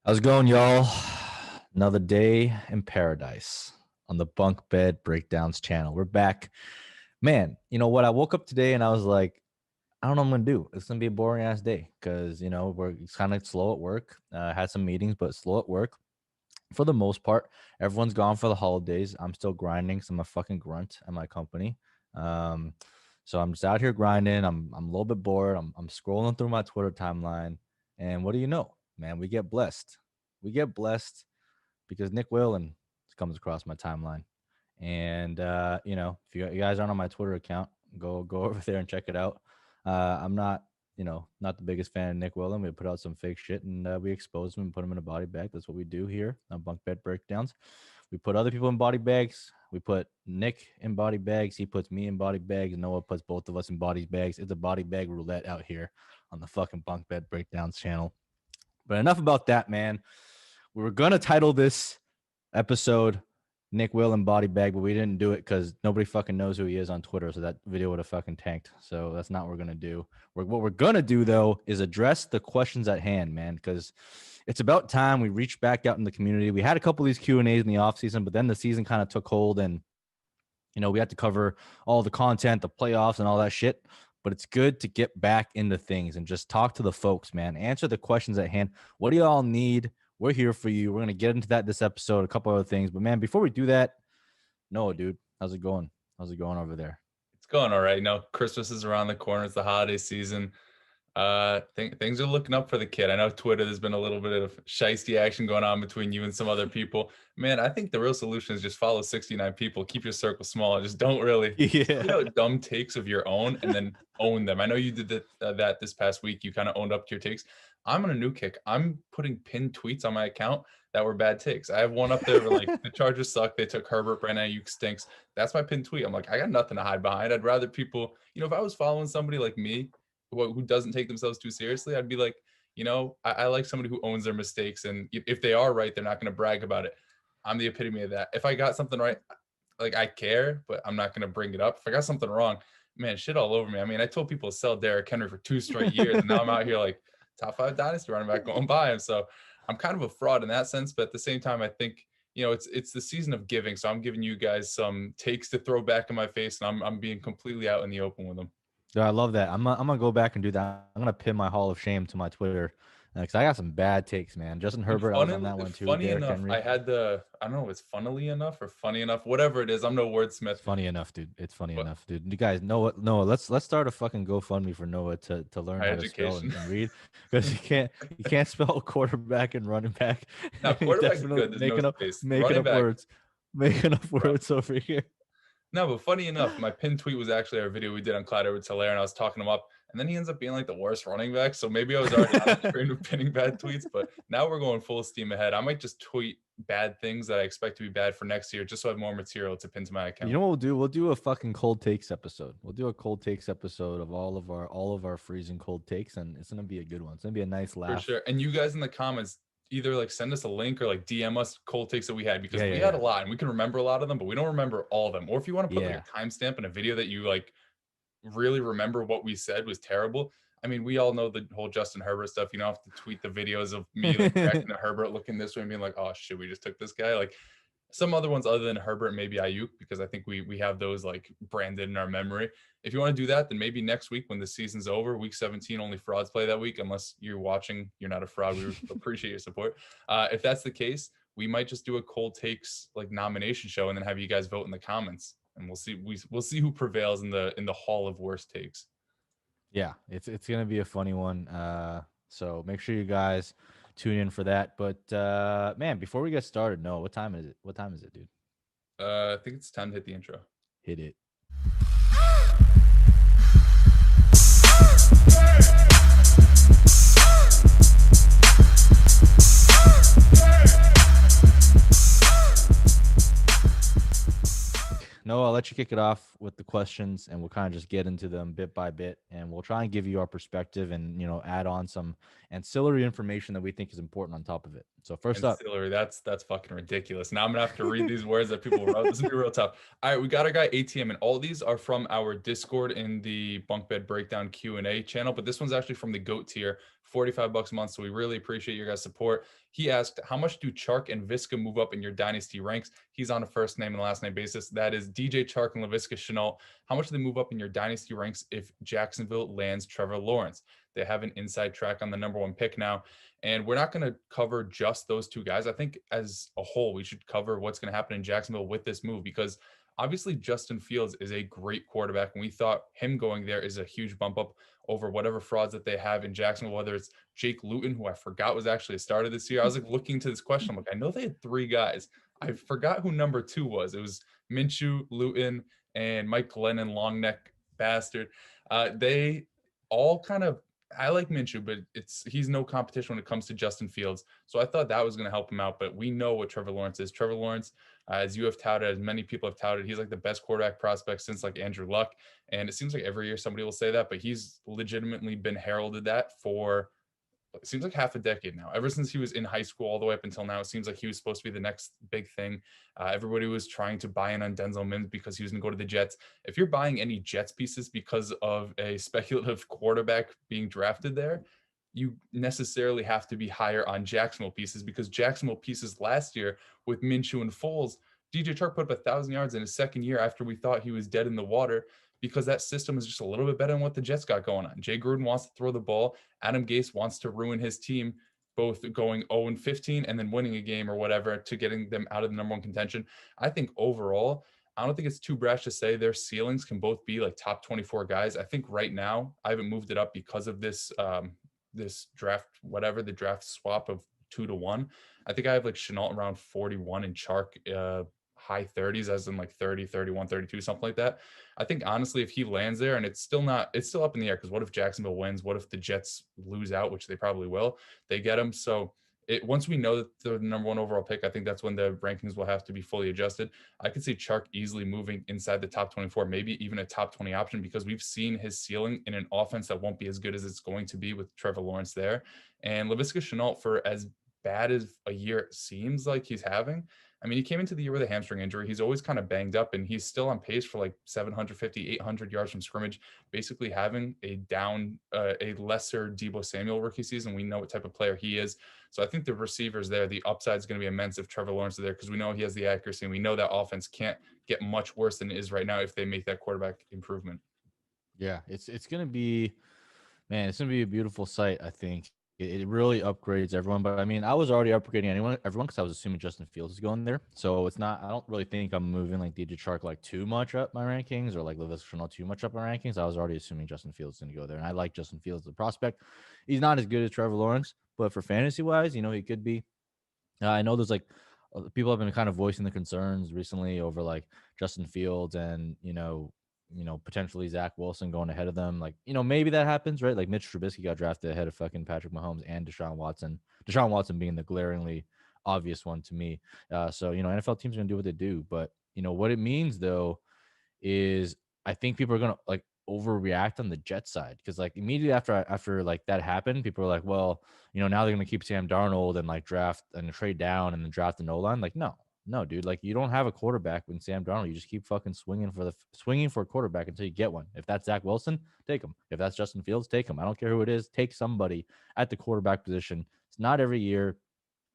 How's it going, y'all? Another day in paradise on the Bunkbed Breakdowns channel. We're back. Man, you know what? I woke up today and I was like, I don't know what I'm going to do. It's going to be a boring ass day because, it's kind of slow at work. Had some meetings, but slow at work. For the most part, everyone's gone for the holidays. I'm still grinding because I'm a fucking grunt at my company. Um, so I'm just out here grinding. I'm a little bit bored. I'm scrolling through my Twitter timeline. And what do you know, man? We get blessed. We get blessed because Nick Whalen comes across my timeline. And if you guys aren't on my Twitter account, go over there and check it out. I'm not, not the biggest fan of Nick Whalen. We put out some fake shit and we expose him and put him in a body bag. That's what we do here on Bunk Bed Breakdowns. We put other people in body bags. We put Nick in body bags. He puts me in body bags. Noah puts both of us in body bags. It's a body bag roulette out here on the fucking Bunk Bed Breakdowns channel. But enough about that, man. We were going to title this episode Nick Whalen body bag, but we didn't do it because nobody fucking knows who he is on Twitter. So that video would have fucking tanked. So that's not what we're going to do. What we're going to do, though, is address the questions at hand, man, because it's about time we reached back out in the community. We had a couple of these Q&As in the offseason, but then the season kind of took hold and, we had to cover all the content, the playoffs and all that shit. But it's good to get back into things and just talk to the folks, man. Answer the questions at hand. What do y'all need? We're here for you. We're going to get into that this episode, a couple other things. But, man, before we do that, Noah, dude, how's it going? How's it going over there? It's going all right. Christmas is around the corner. It's the holiday season. Things are looking up for the kid. I know Twitter, there's been a little bit of shiesty action going on between you and some other people. Man, I think the real solution is just follow 69 people. Keep your circle small. And just don't really put out dumb takes of your own and then own them. I know you did that this past week. You kind of owned up to your takes. I'm on a new kick. I'm putting pinned tweets on my account that were bad takes. I have one up there where the Chargers suck. They took Herbert. Brandon Ayuk stinks. That's my pinned tweet. I'm like, I got nothing to hide behind. I'd rather people, if I was following somebody like me who doesn't take themselves too seriously, I'd be like, I like somebody who owns their mistakes. And if they are right, they're not going to brag about it. I'm the epitome of that. If I got something right, I care, but I'm not going to bring it up. If I got something wrong, man, shit all over me. I mean, I told people to sell Derrick Henry for 2 straight years, and now I'm out here like top 5 dynasty running back going by him. So I'm kind of a fraud in that sense. But at the same time, I think, it's the season of giving. So I'm giving you guys some takes to throw back in my face, and I'm being completely out in the open with them. Yeah, I love that. I'm gonna go back and do that. I'm gonna pin my Hall of Shame to my Twitter because I got some bad takes, man. Justin Herbert, I was on that one too. Funny Derrick enough, Henry. I had I don't know if it's funnily enough or funny enough, whatever it is. I'm no wordsmith. It's funny enough, dude. It's funny enough, dude. You guys know what? Noah, let's start a fucking GoFundMe for Noah to learn how to spell and read because you can't spell quarterback and running back. Now quarterback's good. There's making no up space. making up words, making up words over here. No, but funny enough, my pinned tweet was actually our video we did on Clyde Edwards-Helaire, and I was talking him up, and then he ends up being like the worst running back. So maybe I was already on the train of pinning bad tweets, but now we're going full steam ahead. I might just tweet bad things that I expect to be bad for next year, just so I have more material to pin to my account. You know what we'll do? We'll do a fucking cold takes episode. We'll do a cold takes episode of all of our freezing cold takes, and it's gonna be a good one. It's gonna be a nice laugh. For sure. And you guys in the comments, either send us a link or DM us cold takes that we had, because we had a lot and we can remember a lot of them, but we don't remember all of them. Or if you want to put a timestamp in a video that you really remember what we said was terrible. I mean, we all know the whole Justin Herbert stuff. You don't have to tweet the videos of me reacting to Herbert looking this way and being like, oh shit, we just took this guy. Some other ones other than Herbert, maybe Ayuk, because I think we have those branded in our memory. If you want to do that, then maybe next week when the season's over, week 17, only frauds play that week. Unless you're watching, you're not a fraud. We appreciate your support. If that's the case, we might just do a cold takes nomination show and then have you guys vote in the comments, and we'll see who prevails in the hall of worst takes. Yeah, it's gonna be a funny one. So make sure you guys tune in for that. But man, before we get started, no, what time is it? What time is it, dude? I think it's time to hit the intro. Hit it. No, I'll let you kick it off with the questions, and we'll kind of just get into them bit by bit, and we'll try and give you our perspective and add on some ancillary information that we think is important on top of it. So first up, Ancillary, that's fucking ridiculous. Now I'm gonna have to read these words that people wrote. This is gonna be real tough. All right, we got our guy ATM, and all these are from our Discord in the Bunkbed Breakdown Q&A channel, but this one's actually from the GOAT tier, $45 a month. So we really appreciate your guys' support. He asked, how much do Chark and Viska move up in your dynasty ranks? He's on a first name and last name basis. That is DJ Chark and Laviska Shenault. How much do they move up in your dynasty ranks if Jacksonville lands Trevor Lawrence? They have an inside track on the number 1 pick now. And we're not going to cover just those two guys. I think as a whole, we should cover what's going to happen in Jacksonville with this move, because obviously Justin Fields is a great quarterback. And we thought him going there is a huge bump up over whatever frauds that they have in Jacksonville, whether it's Jake Luton, who I forgot was actually a starter this year. I was like looking to this question. I'm like, I know they had 3 guys. I forgot who number 2 was. It was Minshew, Luton, and Mike Glennon, long neck bastard. They all kind of, I like Minshew, but he's no competition when it comes to Justin Fields. So I thought that was going to help him out. But we know what Trevor Lawrence is. Trevor Lawrence, as you have touted, as many people have touted, he's like the best quarterback prospect since like Andrew Luck. And it seems like every year somebody will say that, but he's legitimately been heralded that for, it seems like half a decade now. Ever since he was in high school all the way up until now, it seems like he was supposed to be the next big thing. Everybody was trying to buy in on Denzel Mims because he was going to go to the Jets. If you're buying any Jets pieces because of a speculative quarterback being drafted there, you necessarily have to be higher on Jacksonville pieces, because Jacksonville pieces last year with Minshew and Foles, DJ Chark put up 1,000 yards in his second year after we thought he was dead in the water, because that system is just a little bit better than what the Jets got going on. Jay Gruden wants to throw the ball. Adam Gase wants to ruin his team, both going 0-15 and then winning a game or whatever to getting them out of the number 1 contention. I think overall, I don't think it's too brash to say their ceilings can both be like top 24 guys. I think right now, I haven't moved it up because of this this draft, whatever, the draft swap of 2-1. I think I have like Shenault around 41 and Chark high 30s, as in like 30, 31, 32, something like that. I think honestly, if he lands there, and it's still up in the air, because what if Jacksonville wins? What if the Jets lose out, which they probably will? They get him. So once we know that the number 1 overall pick, I think that's when the rankings will have to be fully adjusted. I could see Chark easily moving inside the top 24, maybe even a top 20 option, because we've seen his ceiling in an offense that won't be as good as it's going to be with Trevor Lawrence there. And Laviska Shenault, for as bad as a year it seems like he's having, I mean, he came into the year with a hamstring injury. He's always kind of banged up, and he's still on pace for like 750, 800 yards from scrimmage, basically having a lesser Deebo Samuel rookie season. We know what type of player he is. So I think the receivers there, the upside is going to be immense if Trevor Lawrence is there, because we know he has the accuracy, and we know that offense can't get much worse than it is right now if they make that quarterback improvement. yeah, it's going to be, man, it's going to be a beautiful sight, I think. It really upgrades everyone. But I mean, I was already upgrading everyone because I was assuming Justin Fields is going there. So it's not, I don't really think I'm moving like DJ Chark like too much up my rankings, or like Laviska Shenault too much up my rankings. I was already assuming Justin Fields is going to go there. And I like Justin Fields as a prospect. He's not as good as Trevor Lawrence, but for fantasy wise, he could be. I know there's like people have been kind of voicing the concerns recently over like Justin Fields and, potentially Zach Wilson going ahead of them. Like, maybe that happens, right? Like Mitch Trubisky got drafted ahead of fucking Patrick Mahomes and Deshaun Watson. Deshaun Watson being the glaringly obvious one to me. So, NFL teams are going to do what they do. But, what it means, though, is I think people are going to like overreact on the Jet side, because like immediately after like that happened, people are like, well, now they're going to keep Sam Darnold and like draft and trade down and then draft an O-line. Like, no, dude. Like, you don't have a quarterback when Sam Darnold. You just keep fucking swinging for a quarterback until you get one. If that's Zach Wilson, take him. If that's Justin Fields, take him. I don't care who it is. Take somebody at the quarterback position. It's not every year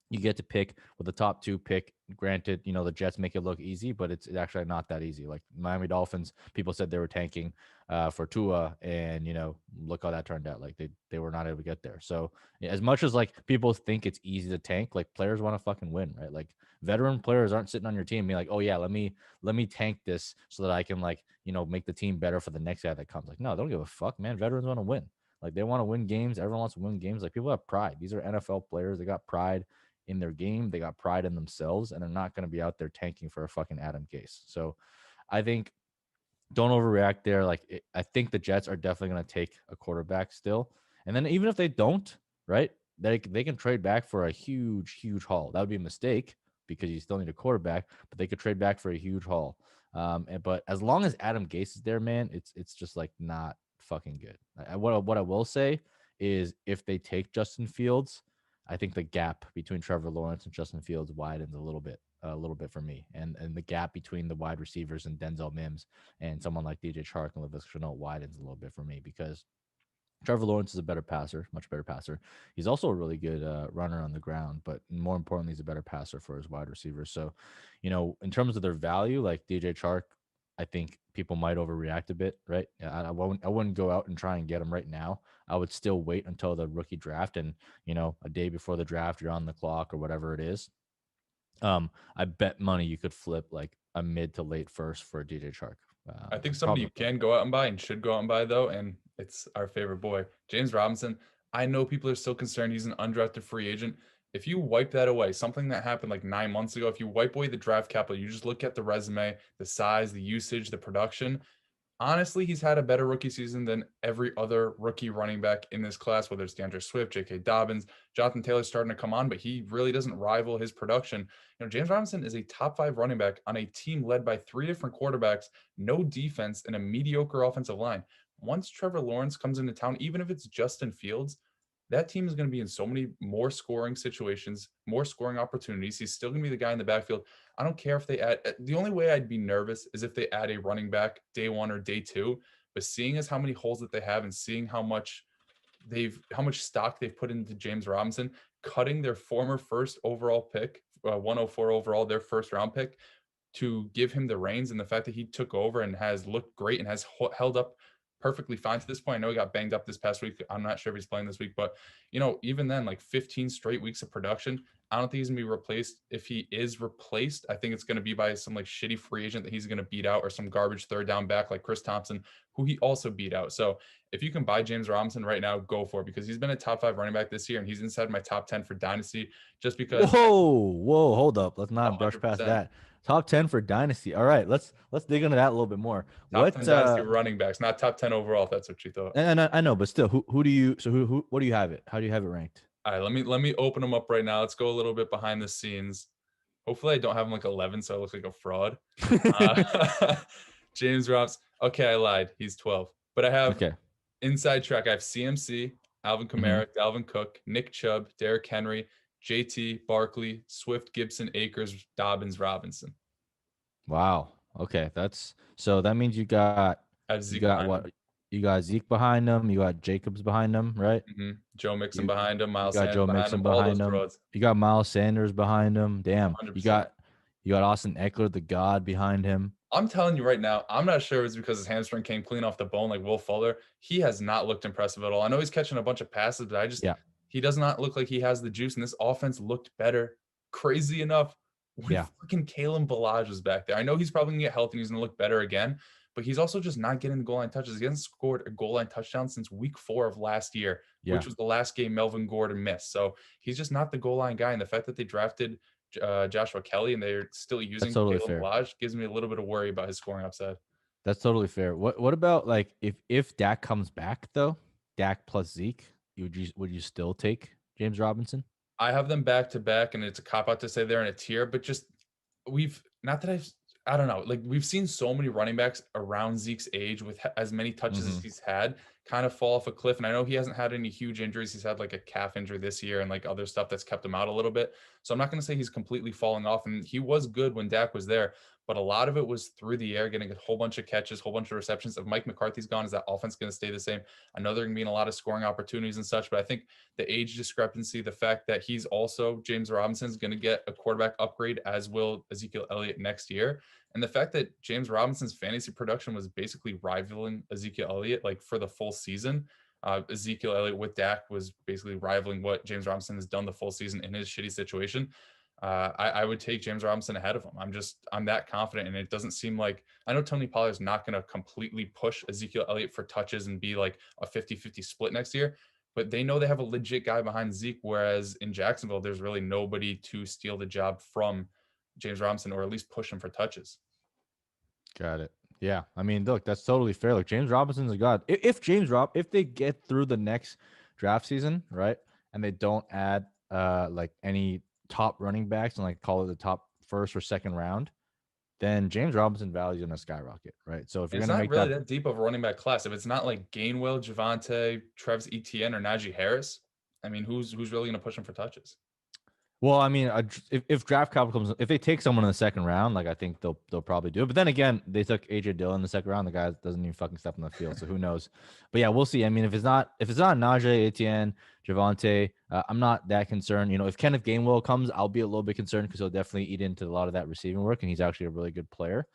you get to pick with the top 2 pick. Granted, the Jets make it look easy, but it's actually not that easy. Like Miami Dolphins, people said they were tanking for Tua, and look how that turned out. Like they were not able to get there. So as much as like people think it's easy to tank, like players want to fucking win, right? Like veteran players aren't sitting on your team being like, oh yeah, let me tank this so that I can like make the team better for the next guy that comes. Like, no, they don't give a fuck, man. Veterans want to win. Like they want to win games. Everyone wants to win games. Like people have pride. These are NFL players. They got pride in their game. They got pride in themselves, and they're not going to be out there tanking for a fucking Adam Gase. So I think don't overreact there. Like I think the Jets are definitely going to take a quarterback still. And then even if they don't, right, they can trade back for a huge haul. That would be a mistake because you still need a quarterback, but they could trade back for a huge haul. But as long as Adam Gase is there, man, it's just like not fucking good. What I will say is if they take Justin Fields, I think the gap between Trevor Lawrence and Justin Fields widens a little bit for me. And the gap between the wide receivers and Denzel Mims and someone like DJ Chark and Laviska Shenault widens a little bit for me because Trevor Lawrence is a better passer, much better passer. He's also a really good runner on the ground, but more importantly, he's a better passer for his wide receivers. So, in terms of their value, like DJ Chark, I think people might overreact a bit, right? I wouldn't go out and try and get him right now. I would still wait until the rookie draft, and a day before the draft, you're on the clock or whatever it is. I bet money you could flip like a mid to late first for DJ Chark. I think somebody Probably. you can go out and buy and should go out and buy though, and it's our favorite boy, James Robinson. I know people are still concerned he's an undrafted free agent. If you wipe that away, something that happened like 9 months ago, if you wipe away the draft capital, you just look at the resume, the size, the usage, the production. Honestly, he's had a better rookie season than every other rookie running back in this class, whether it's DeAndre Swift, J.K. Dobbins, Jonathan Taylor's starting to come on, but he really doesn't rival his production. James Robinson is a top 5 running back on a team led by 3 different quarterbacks, no defense, and a mediocre offensive line. Once Trevor Lawrence comes into town, even if it's Justin Fields, that team is going to be in so many more scoring situations, more scoring opportunities. He's still going to be the guy in the backfield. I don't care if they add. The only way I'd be nervous is if they add a running back day 1 or day 2. But seeing as how many holes that they have and seeing how much stock they've put into James Robinson, cutting their former first overall pick, 104 overall, their first round pick, to give him the reins, and the fact that he took over and has looked great and has held up perfectly fine to this point. I know he got banged up this past week. I'm not sure if he's playing this week, but even then, like 15 straight weeks of production, I don't think he's gonna be replaced. If he is replaced, I think it's gonna be by some like shitty free agent that he's gonna beat out, or some garbage third down back like Chris Thompson, who he also beat out. So if you can buy James Robinson right now, go for it, because he's been a top 5 running back this year, and he's inside my top 10 for dynasty. Just because. Whoa, hold up. Let's not brush past 100%. that. Top 10 for dynasty. All right, let's dig into that a little bit more. Top 10 dynasty running backs, not top 10 overall, if that's what you thought. And I know, but still, what do you have it? How do you have it ranked? All right, let me open them up right now. Let's go a little bit behind the scenes. Hopefully I don't have him like 11, so I look like a fraud. James Robinson. Okay, I lied. He's 12. But I have inside track. I have CMC, Alvin Kamara, Dalvin Cook, Nick Chubb, Derrick Henry, JT, Barkley, Swift, Gibson, Akers, Dobbins, Robinson. Wow. Okay, so that means you got what? You got Zeke behind them. You got Jacobs behind them, right? Joe Mixon behind him. Miles Sanders Joe Mixon behind him. You got Miles Sanders behind him. Damn. 100%. You got Austin Eckler, the God, behind him. I'm telling you right now, I'm not sure it's because his hamstring came clean off the bone like Will Fuller. He has not looked impressive at all. I know he's catching a bunch of passes, but he does not look like he has the juice, and this offense looked better. Crazy enough, when freaking Kalen Ballage was back there. I know he's probably gonna get healthy and he's gonna look better again, but he's also just not getting the goal line touches. He hasn't scored a goal line touchdown since week 4 of last year, which was the last game Melvin Gordon missed. So he's just not the goal line guy. And the fact that they drafted Joshua Kelly and they're still using Kalen Ballage gives me a little bit of worry about his scoring upside. That's totally fair. What about like if Dak comes back though, Dak plus Zeke, would you still take James Robinson? I have them back to back, and it's a cop out to say they're in a tier, but just I don't know. Like, we've seen so many running backs around Zeke's age with as many touches as he's had kind of fall off a cliff. And I know he hasn't had any huge injuries. He's had like a calf injury this year and like other stuff that's kept him out a little bit. So I'm not going to say he's completely falling off. And he was good when Dak was there, but a lot of it was through the air, getting a whole bunch of catches, whole bunch of receptions. If Mike McCarthy's gone, is that offense going to stay the same? I know they're going to be in a lot of scoring opportunities and such, but I think the age discrepancy, the fact that he's also James Robinson's going to get a quarterback upgrade, as will Ezekiel Elliott next year. And the fact that James Robinson's fantasy production was basically rivaling Ezekiel Elliott like for the full season. Ezekiel Elliott with Dak was basically rivaling what James Robinson has done the full season in his shitty situation. I would take James Robinson ahead of him. I'm that confident, and it doesn't seem like, I know Tony Pollard's not going to completely push Ezekiel Elliott for touches and be like a 50-50 split next year, but they know they have a legit guy behind Zeke, whereas in Jacksonville, there's really nobody to steal the job from James Robinson, or at least push him for touches. Got it. Yeah. I mean, look, that's totally fair. Like, James Robinson's a god. If they get through the next draft season, right, and they don't add like any top running backs and like call it the top first or second round, then James Robinson value is going to skyrocket, right? So if you're It's going to not make really that, that deep of a running back class. If it's not like Gainwell, Javante, Travis Etienne, or Najee Harris, I mean, who's really going to push him for touches? well, I mean, if draft capital comes, if they take someone in the second round, like I think they'll probably do it. But then again, they took AJ Dillon in the second round. The guy doesn't even fucking step on the field, so who knows? But yeah, we'll see. I mean, if it's not Najee, Etienne, Javante, I'm not that concerned. You know, if Kenneth Gainwell comes, I'll be a little bit concerned because he'll definitely eat into a lot of that receiving work, and he's actually a really good player.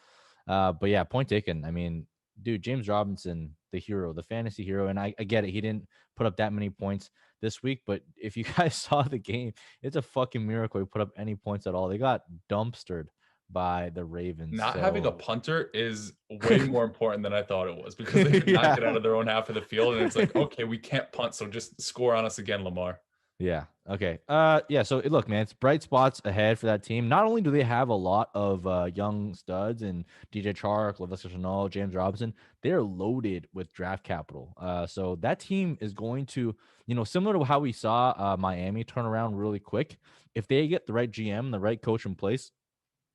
But yeah, point taken. I mean, dude, James Robinson, the hero, the fantasy hero, and I get it. He didn't put up that many points this week, but if you guys saw the game, it's a fucking miracle he put up any points at all. They got dumpstered by the Ravens. Not having a So punter is way more important than I thought it was because they could not yeah. get out of their own half of the field. And it's like, okay, we can't punt, so just score on us again, Lamar. Yeah. Okay. Yeah. So look, man, it's bright spots ahead for that team. Not only do they have a lot of young studs and DJ Chark, Laviska Shenault, James Robinson, they're loaded with draft capital. So that team is going to, similar to how we saw Miami turn around really quick. If they get the right GM, the right coach in place,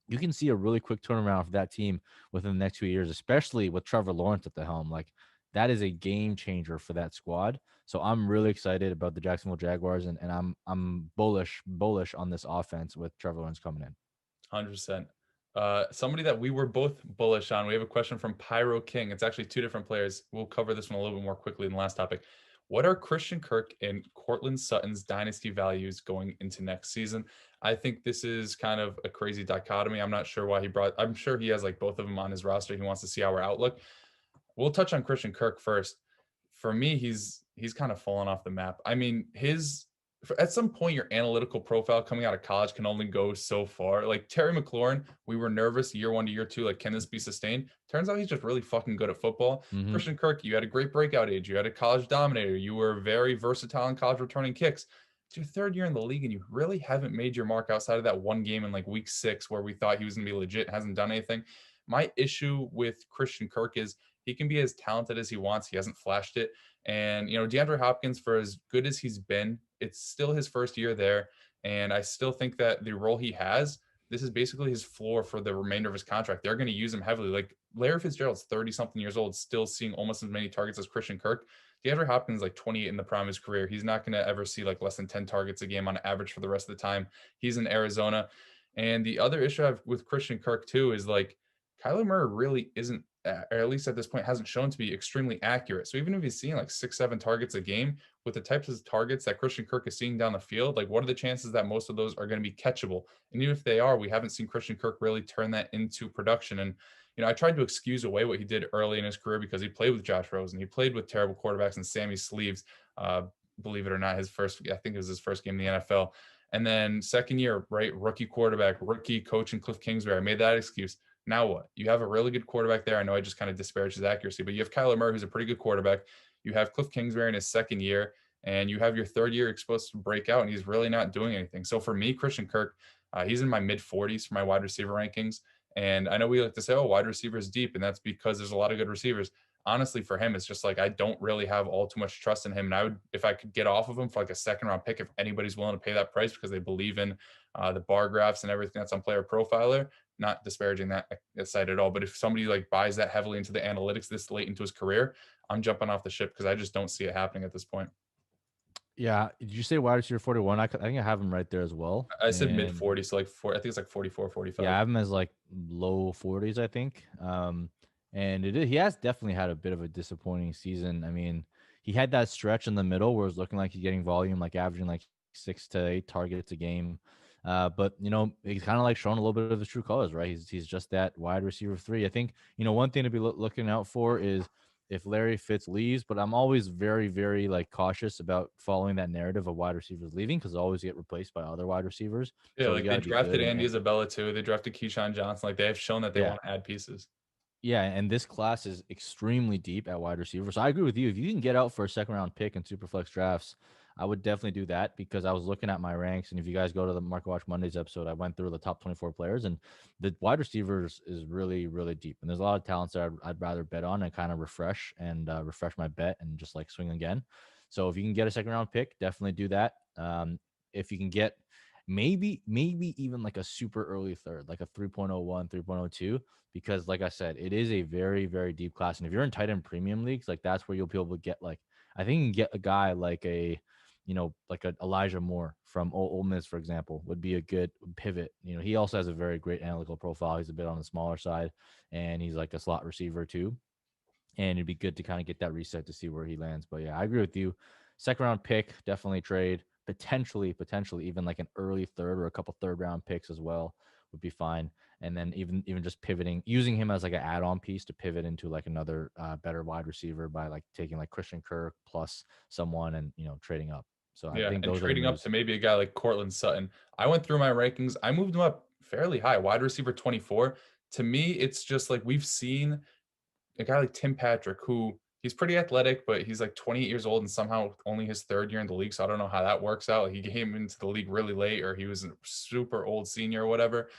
you can see a really quick turnaround for that team within the next 2 years, especially with Trevor Lawrence at the helm. Like that is a game changer for that squad. So I'm really excited about the Jacksonville Jaguars, and I'm bullish on this offense with Trevor Lawrence coming in. 100%. Somebody that we were both bullish on. We have a question from Pyro King. It's actually two different players. We'll cover this one a little bit more quickly than the last topic. What are Christian Kirk and Courtland Sutton's dynasty values going into next season? I think this is kind of a crazy dichotomy. I'm not sure why I'm sure he has like both of them on his roster. He wants to see our outlook. We'll touch on Christian Kirk first. For me, he's kind of fallen off the map. I mean, at some point, your analytical profile coming out of college can only go so far. Like Terry McLaurin, we were nervous year one to year two. Like, can this be sustained? Turns out he's just really fucking good at football. Mm-hmm. Christian Kirk, you had a great breakout age. You had a college dominator. You were very versatile in college returning kicks. It's your third year in the league, and you really haven't made your mark outside of that one game in like week 6 where we thought he was going to be legit, hasn't done anything. My issue with Christian Kirk is he can be as talented as he wants. He hasn't flashed it. And, DeAndre Hopkins, for as good as he's been, it's still his first year there. And I still think that the role he has, this is basically his floor for the remainder of his contract. They're going to use him heavily. Like Larry Fitzgerald's 30 something years old, still seeing almost as many targets as Christian Kirk. DeAndre Hopkins, like 28 in the prime of his career. He's not going to ever see like less than 10 targets a game on average for the rest of the time. He's in Arizona. And the other issue I have with Christian Kirk, too, is like Kyler Murray really isn't, or at least at this point, hasn't shown to be extremely accurate. So even if he's seeing like 6-7 targets a game, with the types of targets that Christian Kirk is seeing down the field, like what are the chances that most of those are going to be catchable? And even if they are, we haven't seen Christian Kirk really turn that into production. And I tried to excuse away what he did early in his career because he played with Josh Rosen, he played with terrible quarterbacks and Sammy Sleeves. Believe it or not, I think it was his first game in the NFL. And then second year, right, rookie quarterback, rookie coach, and Cliff Kingsbury. I made that excuse. Now what? You have a really good quarterback there. I know I just kind of disparaged his accuracy, but you have Kyler Murray, who's a pretty good quarterback. You have Cliff Kingsbury in his second year, and you have your third year supposed to break out, and he's really not doing anything. So for me, Christian Kirk, he's in my mid 40s for my wide receiver rankings. And I know we like to say, oh, wide receivers deep, and that's because there's a lot of good receivers. Honestly, for him, it's just like I don't really have all too much trust in him. And I would, if I could get off of him for like a second round pick, if anybody's willing to pay that price because they believe in the bar graphs and everything that's on Player Profiler, not disparaging that site at all. But if somebody like buys that heavily into the analytics this late into his career, I'm jumping off the ship because I just don't see it happening at this point. Yeah. Did you say wide receiver 41? I think I have him right there as well. I said mid And 40s, so like I think it's like 44, 45. yeah, I have him as like low 40s, I think. And he has definitely had a bit of a disappointing season. I mean, he had that stretch in the middle where it's looking like he's getting volume, like averaging like 6 to 8 targets a game. But he's kind of like showing a little bit of his true colors, right? He's just that wide receiver 3. I think one thing to be looking out for is if Larry Fitz leaves, but I'm always very, very like cautious about following that narrative of wide receivers leaving because they always get replaced by other wide receivers. Yeah, So you like got they to be good. drafted Andy Isabella too. They drafted Keyshawn Johnson. Like they have shown that they Yeah. want to add pieces. Yeah, and this class is extremely deep at wide receiver. So I agree with you. If you can get out for a second round pick in Superflex drafts, I would definitely do that because I was looking at my ranks. And if you guys go to the Market Watch Mondays episode, I went through the top 24 players, and the wide receivers is really, really deep. And there's a lot of talents that I'd rather bet on and kind of refresh my bet and just like swing again. So if you can get a second round pick, definitely do that. If you can get maybe even like a super early third, like a 3.01, 3.02, because like I said, it is a very, very deep class. And if you're in tight end premium leagues, like that's where you'll be able to get like, I think you can get a guy like a, like a Elijah Moore from Ole Miss, for example, would be a good pivot. He also has a very great analytical profile. He's a bit on the smaller side, and he's like a slot receiver too. And it'd be good to kind of get that reset to see where he lands. But yeah, I agree with you. Second round pick, definitely trade. Potentially, even like an early third or a couple third round picks as well would be fine. And then even just pivoting, using him as like an add on piece to pivot into like another better wide receiver by like taking like Christian Kirk plus someone and trading up. So I Yeah, think and those are the trading up moves. to maybe a guy like Courtland Sutton. I went through my rankings. I moved him up fairly high, wide receiver 24. To me, it's just like we've seen a guy like Tim Patrick, who he's pretty athletic, but he's like 28 years old and somehow only his third year in the league. So I don't know how that works out. He came into the league really late, or he was a super old senior or whatever.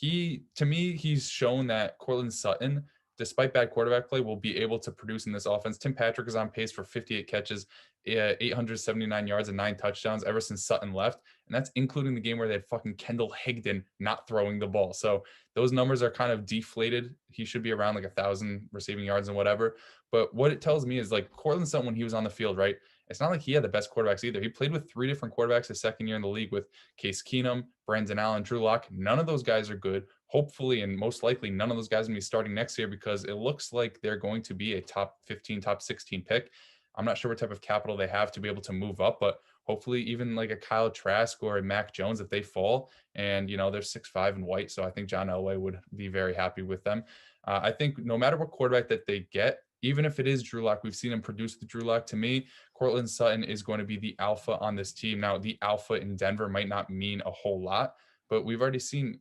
To me, he's shown that Courtland Sutton, despite bad quarterback play, will be able to produce in this offense. Tim Patrick is on pace for 58 catches, 879 yards, and 9 touchdowns ever since Sutton left. And that's including the game where they had fucking Kendall Higdon not throwing the ball. So those numbers are kind of deflated. He should be around like 1,000 receiving yards and whatever. But what it tells me is like Courtland Sutton, when he was on the field, right? It's not like he had the best quarterbacks either. He played with 3 different quarterbacks his second year in the league with Case Keenum, Brandon Allen, Drew Lock. None of those guys are good. Hopefully, and most likely, none of those guys are going to be starting next year because it looks like they're going to be a top 15, top 16 pick. I'm not sure what type of capital they have to be able to move up, but hopefully, even like a Kyle Trask or a Mac Jones, if they fall and they're 6'5" and white. So I think John Elway would be very happy with them. I think no matter what quarterback that they get, even if it is Drew Lock, we've seen him produce the Drew Lock. To me, Courtland Sutton is going to be the alpha on this team. Now, the alpha in Denver might not mean a whole lot, but we've already seen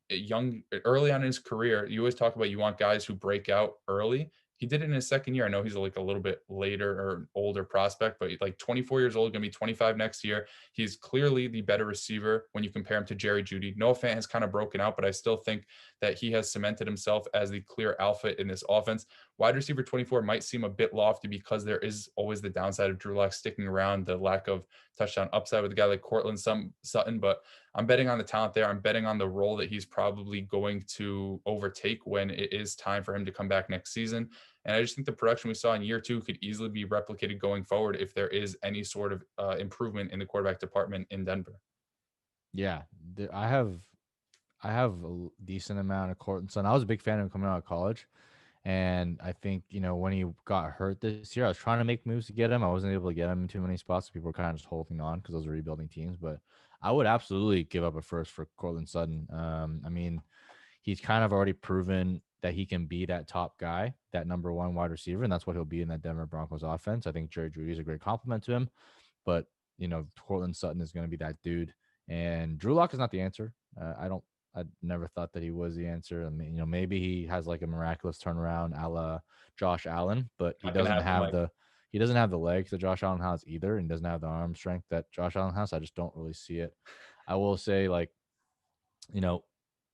early on in his career. You always talk about you want guys who break out early. He did it in his second year. I know he's like a little bit later or older prospect, but like 24 years old, going to be 25 next year. He's clearly the better receiver when you compare him to Jerry Jeudy. Noah Fant has kind of broken out, but I still think that he has cemented himself as the clear alpha in this offense. Wide receiver 24 might seem a bit lofty because there is always the downside of Drew Lock sticking around, the lack of touchdown upside with a guy like Courtland Sutton, but I'm betting on the talent there. I'm betting on the role that he's probably going to overtake when it is time for him to come back next season. And I just think the production we saw in year 2 could easily be replicated going forward if there is any sort of improvement in the quarterback department in Denver. Yeah, I have a decent amount of Courtland Sutton. I was a big fan of him coming out of college. And I think, when he got hurt this year, I was trying to make moves to get him. I wasn't able to get him in too many spots. People were kind of just holding on because those were rebuilding teams. But I would absolutely give up a first for Courtland Sutton. I mean, he's kind of already proven that he can be that top guy, that number one wide receiver, and that's what he'll be in that Denver Broncos offense. I think Jerry Jeudy is a great compliment to him, but Courtland Sutton is going to be that dude, and Drew Lock is not the answer. I never thought that he was the answer. I mean, maybe he has like a miraculous turnaround, a la Josh Allen, but he Not gonna doesn't happen, have Mike. the legs that Josh Allen has either, and doesn't have the arm strength that Josh Allen has. I just don't really see it. I will say, like, you know,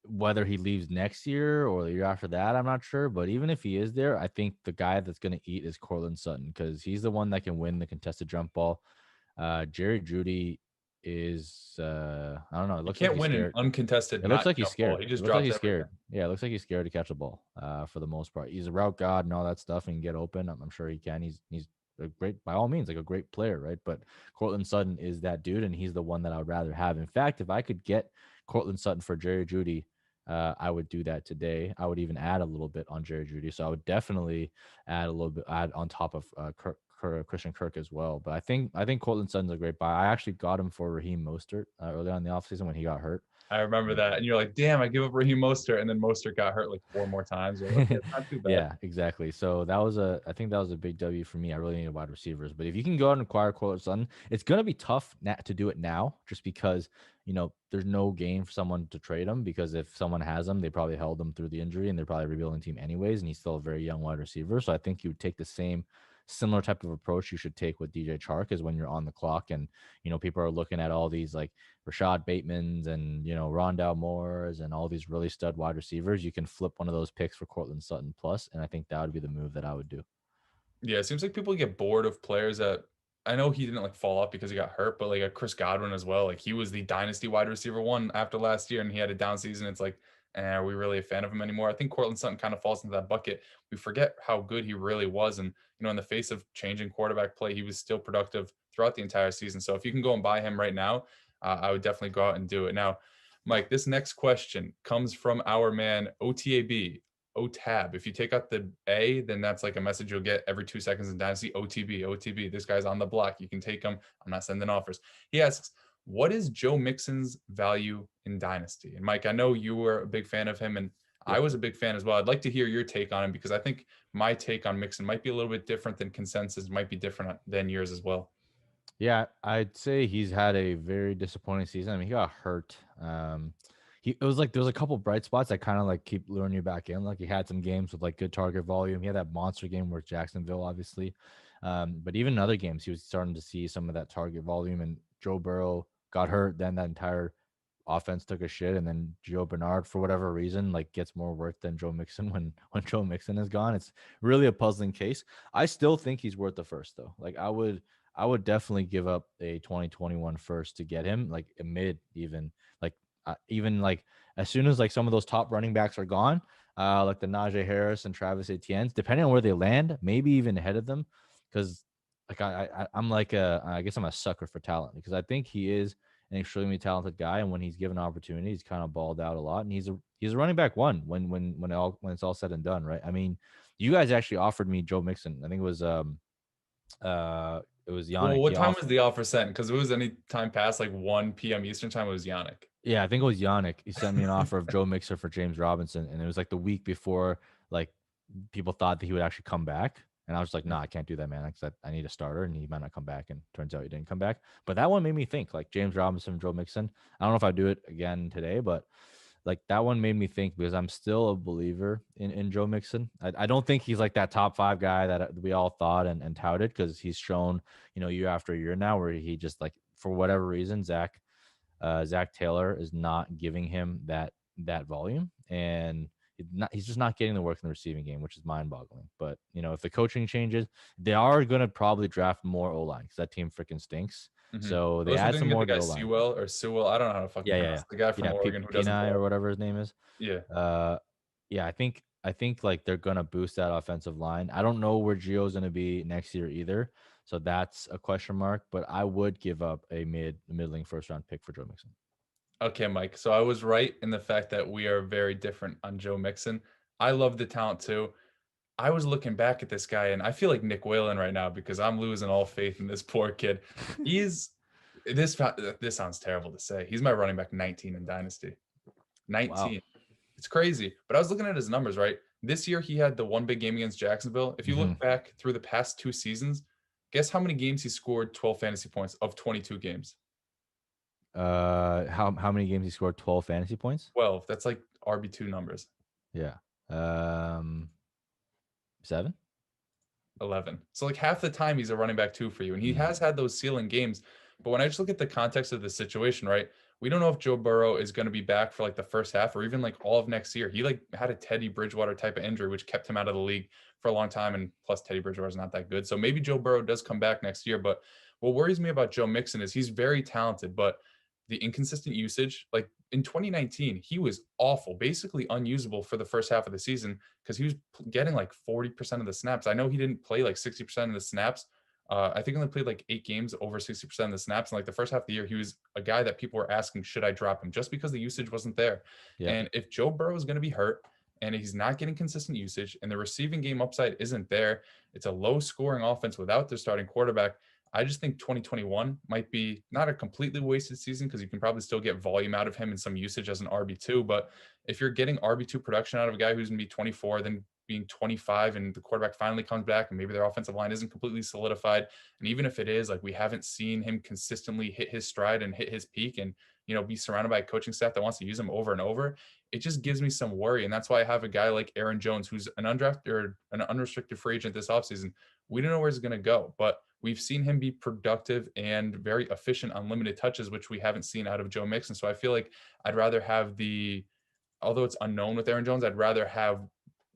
whether he leaves next year or the year after that, I'm not sure. But even if he is there, I think the guy that's going to eat is Courtland Sutton because he's the one that can win the contested jump ball. Jerry Judy is, I don't know. It You looks like can't he's win an scared. uncontested It looks not like he's jump ball. scared. He It just looks like drops he's everything. scared. Yeah, it looks like he's scared to catch a ball for the most part. He's a route god and all that stuff and can get open. I'm sure he can. He's a great, by all means, like a great player, right? But Courtland Sutton is that dude, and he's the one that I would rather have. In fact, if I could get Courtland Sutton for Jerry Judy, I would do that today. I would even add a little bit on Jerry Judy. So I would definitely add on top of Christian Kirk as well. But I think Courtland Sutton's a great buy. I actually got him for Raheem Mostert early on in the offseason when he got hurt. I remember And that. And you're like, damn, I give up Raheem Mostert. And then Mostert got hurt like 4 more times. You're like, okay, it's not too bad. yeah, exactly. So I think that was a big W for me. I really needed wide receivers, but if you can go out and acquire Courtland Sutton, it's gonna be tough to do it now, just because there's no gain for someone to trade him because if someone has him, they probably held him through the injury and they're probably a rebuilding team anyways, and he's still a very young wide receiver. So I think you would take the similar type of approach you should take with DJ Chark is when you're on the clock and people are looking at all these like Rashad Batemans and Rondale Moores and all these really stud wide receivers. You can flip one of those picks for Courtland Sutton plus, and I think that would be the move that I would do. Yeah, it seems like people get bored of players that I know he didn't like fall off because he got hurt, but like a Chris Godwin as well. Like he was the dynasty wide receiver one after last year, and he had a down season. It's like, are we really a fan of him anymore? I think Courtland Sutton kind of falls into that bucket. We forget how good he really was, and in the face of changing quarterback play, he was still productive throughout the entire season. So if you can go and buy him right now, I would definitely go out and do it. Now, Mike, this next question comes from our man OTAB. OTAB. If you take out the A, then that's like a message you'll get every 2 seconds in Dynasty. OTB, OTB. This guy's on the block. You can take him. I'm not sending offers. He asks, what is Joe Mixon's value in Dynasty? And Mike, I know you were a big fan of him, and I Yep. was a big fan as well. I'd like to hear your take on him because I think my take on Mixon might be a little bit different than consensus, might be different than yours as well. Yeah, I'd say he's had a very disappointing season. I mean, he got hurt. It was like there was a couple bright spots that kind of like keep luring you back in. Like he had some games with like good target volume. He had that monster game where Jacksonville, obviously. But even in other games, he was starting to see some of that target volume. And Joe Burrow got hurt. Then that entire offense took a shit. And then Joe Bernard, for whatever reason, like gets more work than Joe Mixon when Joe Mixon is gone. It's really a puzzling case. I still think he's worth the first though. Like I would definitely give up a 2021 first to get him, like a mid even like as soon as like some of those top running backs are gone, like the Najee Harris and Travis Etienne, depending on where they land, maybe even ahead of them, because like I'm like I guess I'm a sucker for talent because I think he is an extremely talented guy, and when he's given opportunity, he's kind of balled out a lot, and he's a running back one when it's all said and done, right? I mean, you guys actually offered me Joe Mixon. I think it was Well, Yannick. what He time offered. was the offer sent? Because it was any time past like 1 p.m. Eastern time, it was Yannick. Yeah, I think it was Yannick. He sent me an offer of Joe Mixon for James Robinson, and it was like the week before, like people thought that he would actually come back, and I was like, "No, I can't do that, man. Because I need a starter, and he might not come back." And turns out he didn't come back. But that one made me think, like James Robinson, Joe Mixon. I don't know if I do it again today, but like that one made me think because I'm still a believer in Joe Mixon. I don't think he's like that top five guy that we all thought and touted because he's shown, year after year now where he just like for whatever reason, Zach Taylor is not giving him that volume, and he's just not getting the work in the receiving game, which is mind-boggling. But if the coaching changes, they are going to probably draft more O line because that team freaking stinks. Mm-hmm. So I they was add looking some at more the to guy O line. Sewell or Sewell. I don't know how to fucking Yeah, yeah, pronounce yeah, it. The guy from yeah. Oregon who doesn't Peni blow or up. whatever his name is. Yeah. Yeah, I think like they're gonna boost that offensive line. I don't know where Gio's gonna be next year either, so that's a question mark. But I would give up a middling first round pick for Joe Mixon. Okay, Mike. So I was right in the fact that we are very different on Joe Mixon. I love the talent too. I was looking back at this guy and I feel like Nick Whalen right now because I'm losing all faith in this poor kid. He's this sounds terrible to say. He's my running back 19 in Dynasty. Wow. 19. It's crazy. But I was looking at his numbers, right? This year he had the one big game against Jacksonville. If you Hmm. look back through the past 2 seasons, guess how many games he scored 12 fantasy points of 22 games? How many games he scored? 12 fantasy points. 12. That's like RB2 numbers. Yeah. 7. 11. So like half the time he's a running back two for you. And he Mm. has had those ceiling games. But when I just look at the context of the situation, right? We don't know if Joe Burrow is going to be back for like the first half or even like all of next year. He like had a Teddy Bridgewater type of injury, which kept him out of the league for a long time. And plus Teddy Bridgewater is not that good. So maybe Joe Burrow does come back next year. But what worries me about Joe Mixon is he's very talented, but the inconsistent usage, like in 2019, he was awful, basically unusable for the first half of the season because he was getting like 40% of the snaps. I know he didn't play like 60% of the snaps. I think he only played like 8 games over 60% of the snaps. And like the first half of the year, he was a guy that people were asking, should I drop him? Just because the usage wasn't there. Yeah. And if Joe Burrow is going to be hurt and he's not getting consistent usage and the receiving game upside isn't there, it's a low scoring offense without their starting quarterback. I just think 2021 might be not a completely wasted season because you can probably still get volume out of him and some usage as an RB2. But if you're getting RB2 production out of a guy who's going to be 24, then being 25 and the quarterback finally comes back and maybe their offensive line isn't completely solidified. And even if it is, like we haven't seen him consistently hit his stride and hit his peak and, be surrounded by a coaching staff that wants to use him over and over, it just gives me some worry. And that's why I have a guy like Aaron Jones, who's an undrafted or an unrestricted free agent this offseason. We don't know where he's going to go, but we've seen him be productive and very efficient on limited touches, which we haven't seen out of Joe Mixon. So I feel like I'd rather have although it's unknown with Aaron Jones, I'd rather have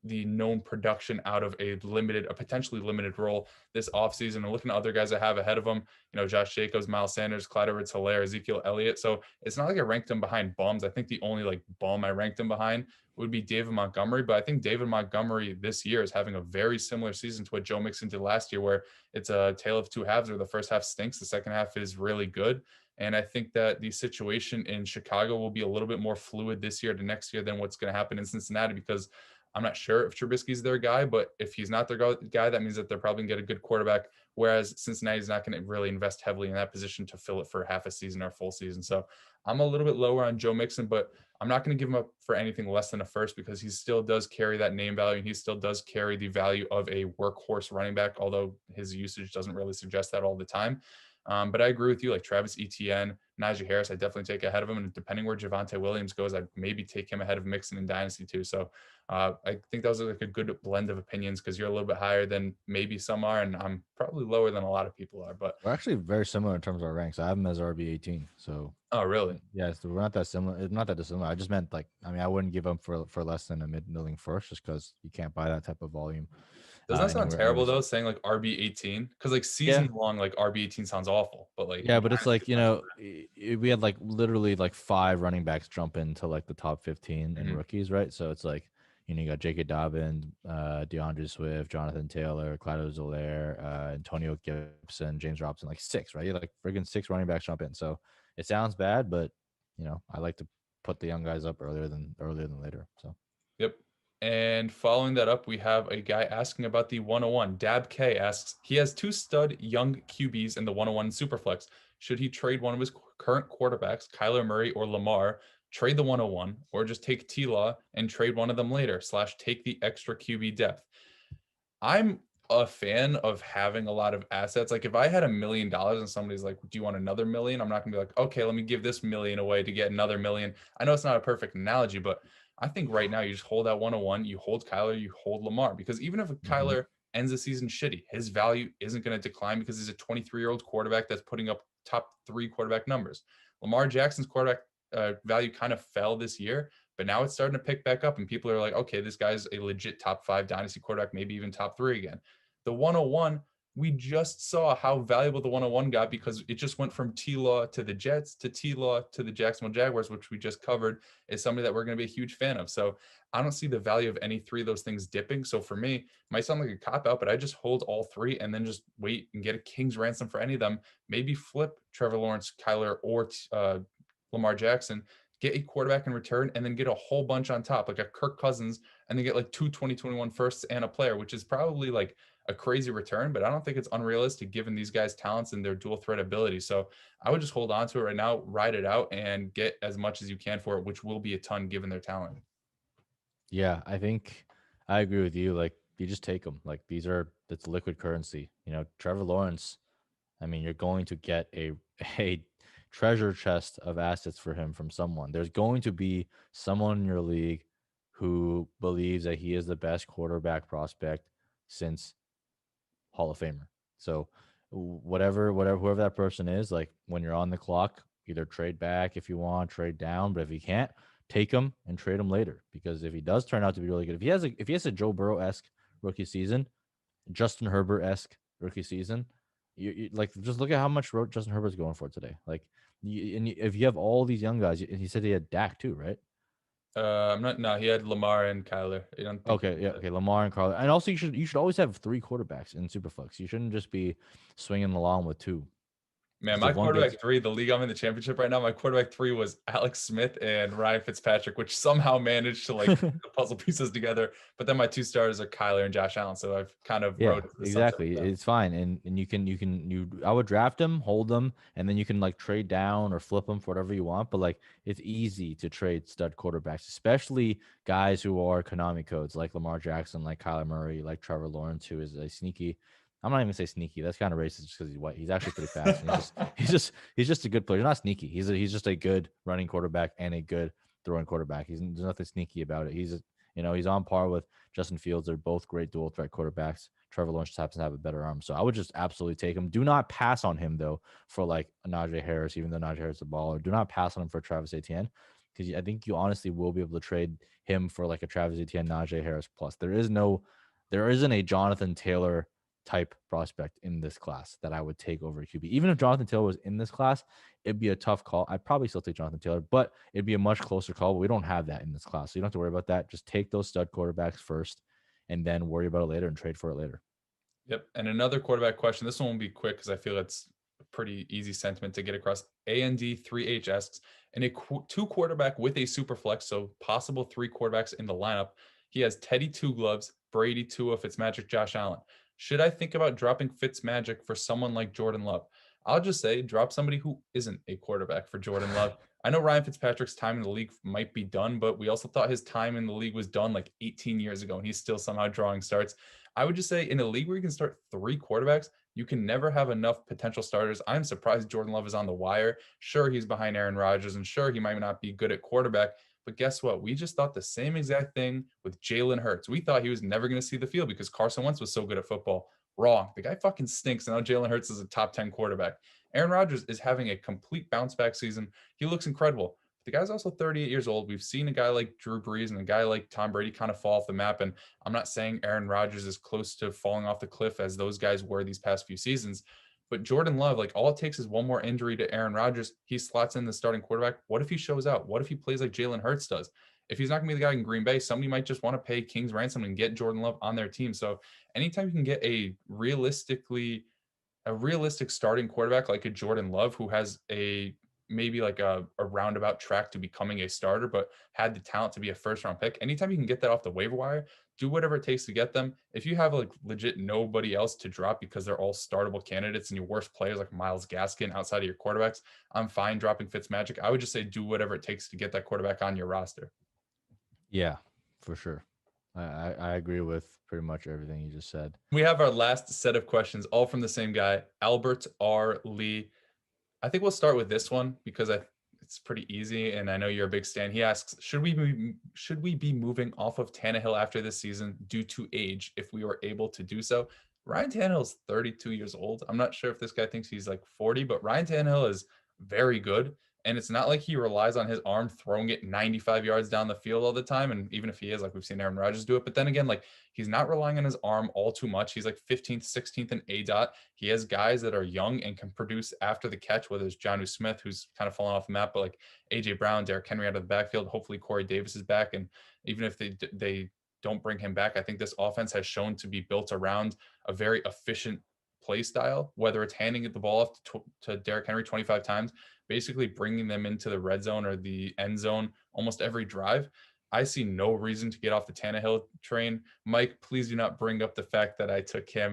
the known production out of a potentially limited role this offseason. And looking at other guys I have ahead of him, Josh Jacobs, Miles Sanders, Clyde Edwards-Helaire, Ezekiel Elliott. So it's not like I ranked him behind bums. I think the only like bum I ranked him behind would be David Montgomery. But I think David Montgomery this year is having a very similar season to what Joe Mixon did last year, where it's a tale of two halves where the first half stinks, the second half is really good. And I think that the situation in Chicago will be a little bit more fluid this year to next year than what's going to happen in Cincinnati, because I'm not sure if Trubisky's their guy, but if he's not their guy, that means that they're probably going to get a good quarterback, whereas Cincinnati's not going to really invest heavily in that position to fill it for half a season or full season. So I'm a little bit lower on Joe Mixon, but I'm not going to give him up for anything less than a first, because he still does carry that name value, and he still does carry the value of a workhorse running back, although his usage doesn't really suggest that all the time. But I agree with you, like Travis Etienne, Najee Harris, I definitely take ahead of him. And depending where Javonte Williams goes, I'd maybe take him ahead of Mixon in Dynasty too. So I think that was like a good blend of opinions, because you're a little bit higher than maybe some are, and I'm probably lower than a lot of people are. But We're actually very similar in terms of our ranks. I have him as RB18. So oh, really? yeah, so we're not that similar. It's not that dissimilar. I just meant like, I mean, I wouldn't give him for less than a mid-milling first, just because you can't buy that type of volume. Doesn't that sound terrible anywhere. though, saying like RB18? Because like Yeah. season long, like RB18 sounds awful. But like Yeah, but it's like, we had like literally like 5 running backs jump into like the top 15 in rookies, right? So it's like, you got J.K. Dobbins, DeAndre Swift, Jonathan Taylor, Clyde Edwards-Helaire, Antonio Gibson, James Robinson, like 6, right? You like friggin' 6 running backs jump in. So it sounds bad, but I like to put the young guys up earlier than later. So yep. And following that up, we have a guy asking about the 101. Dab K asks, he has 2 stud young QBs in the 101 Superflex. Should he trade one of his current quarterbacks, Kyler Murray or Lamar, trade the 101, or just take T-Law and trade one of them later, / take the extra QB depth? I'm a fan of having a lot of assets. Like if I had $1 million and somebody's like, do you want another million? I'm not gonna be like, okay, let me give this million away to get another million. I know it's not a perfect analogy, but I think right now you just hold that 101, you hold Kyler, you hold Lamar, because even if Kyler ends the season shitty, his value isn't going to decline, because he's a 23-year-old quarterback that's putting up top 3 quarterback numbers. Lamar Jackson's quarterback value kind of fell this year, but now it's starting to pick back up, and people are like, okay, this guy's a legit top 5 dynasty quarterback, maybe even top 3 again. The 101, we just saw how valuable the 101 got, because it just went from T-Law to the Jets to T-Law to the Jacksonville Jaguars, which we just covered is somebody that we're going to be a huge fan of. So I don't see the value of any 3 of those things dipping. So for me, it might sound like a cop out, but I just hold all 3 and then just wait and get a king's ransom for any of them. Maybe flip Trevor Lawrence, Kyler, or Lamar Jackson, get a quarterback in return, and then get a whole bunch on top, like a Kirk Cousins, and then get like 2 2021 firsts and a player, which is probably like a crazy return, but I don't think it's unrealistic given these guys' talents and their dual threat ability. So I would just hold on to it right now, ride it out, and get as much as you can for it, which will be a ton given their talent. Yeah, I think I agree with you. Like, you just take them. Like, it's liquid currency. Trevor Lawrence, I mean, you're going to get a treasure chest of assets for him from someone. There's going to be someone in your league who believes that he is the best quarterback prospect since Hall of Famer. So whoever that person is, like when you're on the clock, either trade back if you want, trade down, but if you can't, take him and trade him later, because if he does turn out to be really good, if he has a Joe Burrow-esque rookie season, Justin Herbert-esque rookie season, you like just look at how much Justin Herbert's going for today. Like, if you have all these young guys, and he said he had Dak too, right? I'm not. No, he had Lamar and Kyler. I don't think. Okay, yeah, okay. Lamar and Carly, and also you should always have 3 quarterbacks in Superflex. You shouldn't just be swinging along with 2. Man, 'Cause my if one quarterback gets 3, the league I'm in the championship right now, my quarterback 3 was Alex Smith and Ryan Fitzpatrick, which somehow managed to like put the puzzle pieces together. But then my 2 starters are Kyler and Josh Allen, so I've kind of Yeah, rode the sunset exactly. with them. It's fine, and I would draft them, hold them, and then you can like trade down or flip them for whatever you want. But like, it's easy to trade stud quarterbacks, especially guys who are Konami codes like Lamar Jackson, like Kyler Murray, like Trevor Lawrence, who is a sneaky. I'm not even gonna say sneaky. That's kind of racist just because he's white. He's actually pretty fast. And he's just a good player. He's not sneaky. He's just a good running quarterback and a good throwing quarterback. There's nothing sneaky about it. He's on par with Justin Fields. They're both great dual threat quarterbacks. Trevor Lawrence just happens to have a better arm. So I would just absolutely take him. Do not pass on him, though, for like a Najee Harris, even though Najee Harris is a baller. Do not pass on him for Travis Etienne. because I think you honestly will be able to trade him for like a Travis Etienne, Najee Harris plus. There isn't a Jonathan Taylor type prospect in this class that I would take over a QB. Even if Jonathan Taylor was in this class, it'd be a tough call. I'd probably still take Jonathan Taylor, but it'd be a much closer call. But we don't have that in this class, so you don't have to worry about that. Just take those stud quarterbacks first, and then worry about it later and trade for it later. Yep. And another quarterback question. This one will be quick because I feel it's a pretty easy sentiment to get across. AND3H asks, and a two quarterback with a super flex, so possible three quarterbacks in the lineup. He has Teddy Two Gloves, Brady Tua, Fitzmagic, Josh Allen. Should I think about dropping Fitzmagic for someone like Jordan Love? I'll just say drop somebody who isn't a quarterback for Jordan Love. I know Ryan Fitzpatrick's time in the league might be done, but we also thought his time in the league was done like 18 years ago, and he's still somehow drawing starts. I would just say in a league where you can start three quarterbacks, you can never have enough potential starters. I'm surprised Jordan Love is on the wire. Sure, he's behind Aaron Rodgers, and sure, he might not be good at quarterback. But guess what? We just thought the same exact thing with Jalen Hurts. We thought he was never going to see the field because Carson Wentz was so good at football. Wrong. The guy fucking stinks. And now Jalen Hurts is a top 10 quarterback. Aaron Rodgers is having a complete bounce back season. He looks incredible. The guy's also 38 years old. We've seen a guy like Drew Brees and a guy like Tom Brady kind of fall off the map. And I'm not saying Aaron Rodgers is close to falling off the cliff as those guys were these past few seasons. But Jordan Love, like all it takes is one more injury to Aaron Rodgers. He slots in the starting quarterback. What if he shows out? What if he plays like Jalen Hurts does? If he's not going to be the guy in Green Bay, somebody might just want to pay King's ransom and get Jordan Love on their team. So anytime you can get a realistic starting quarterback like a Jordan Love who has maybe like a roundabout track to becoming a starter, but had the talent to be a first round pick. Anytime you can get that off the waiver wire, do whatever it takes to get them. If you have like legit nobody else to drop because they're all startable candidates and your worst players like Myles Gaskin outside of your quarterbacks, I'm fine dropping Fitzmagic. I would just say do whatever it takes to get that quarterback on your roster. Yeah, for sure. I agree with pretty much everything you just said. We have our last set of questions, all from the same guy, Albert R. Lee. I think we'll start with this one because it's pretty easy, and I know you're a big stan. He asks, should we be moving off of Tannehill after this season due to age if we were able to do so? Ryan Tannehill's 32 years old. I'm not sure if this guy thinks he's like 40, but Ryan Tannehill is very good. And it's not like he relies on his arm throwing it 95 yards down the field all the time. And even if he is, like we've seen Aaron Rodgers do it. But then again, like he's not relying on his arm all too much. He's like 15th, 16th in ADOT. He has guys that are young and can produce after the catch, whether it's Jonnu Smith, who's kind of fallen off the map, but like AJ Brown, Derrick Henry out of the backfield. Hopefully Corey Davis is back. And even if they don't bring him back, I think this offense has shown to be built around a very efficient play style, whether it's handing the ball off to Derrick Henry 25 times, basically bringing them into the red zone or the end zone almost every drive. I see no reason to get off the Tannehill train. Mike, please do not bring up the fact that I took Cam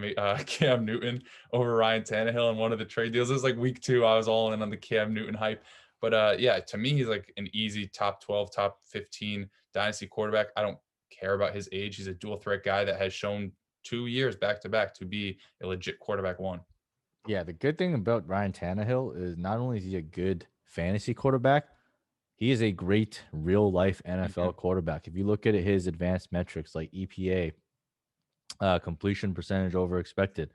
Newton over Ryan Tannehill in one of the trade deals. It was like week 2. I was all in on the Cam Newton hype. But yeah, to me, he's like an easy top 12, top 15 dynasty quarterback. I don't care about his age. He's a dual threat guy that has shown 2 years back to back to be a legit quarterback one. Yeah, the good thing about Ryan Tannehill is not only is he a good fantasy quarterback, he is a great real life NFL quarterback. If you look at his advanced metrics like EPA, completion percentage over expected,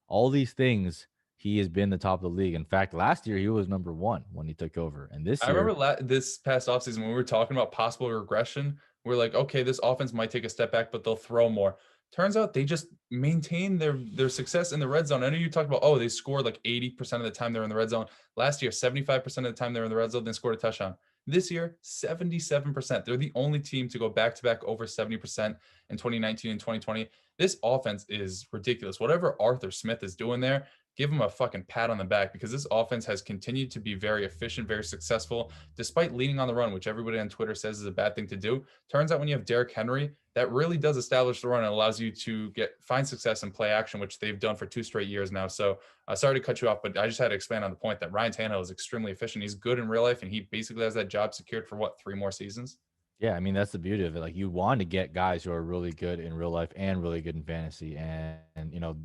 all these things, he has been the top of the league. In fact, last year he was number 1 when he took over. And this year, I remember this past offseason when we were talking about possible regression, we're like, okay, this offense might take a step back, but they'll throw more. Turns out they just maintain their success in the red zone. I know you talked about, they scored like 80% of the time they're in the red zone. Last year, 75% of the time they're in the red zone, they scored a touchdown. This year, 77%. They're the only team to go back-to-back over 70% in 2019 and 2020. This offense is ridiculous. Whatever Arthur Smith is doing there, give him a fucking pat on the back because this offense has continued to be very efficient, very successful, despite leaning on the run, which everybody on Twitter says is a bad thing to do. Turns out when you have Derrick Henry, that really does establish the run and allows you to find success in play action, which they've done for 2 straight years now. So sorry to cut you off, but I just had to expand on the point that Ryan Tannehill is extremely efficient. He's good in real life, and he basically has that job secured for 3 more seasons? yeah, I mean, that's the beauty of it. Like, you want to get guys who are really good in real life and really good in fantasy. And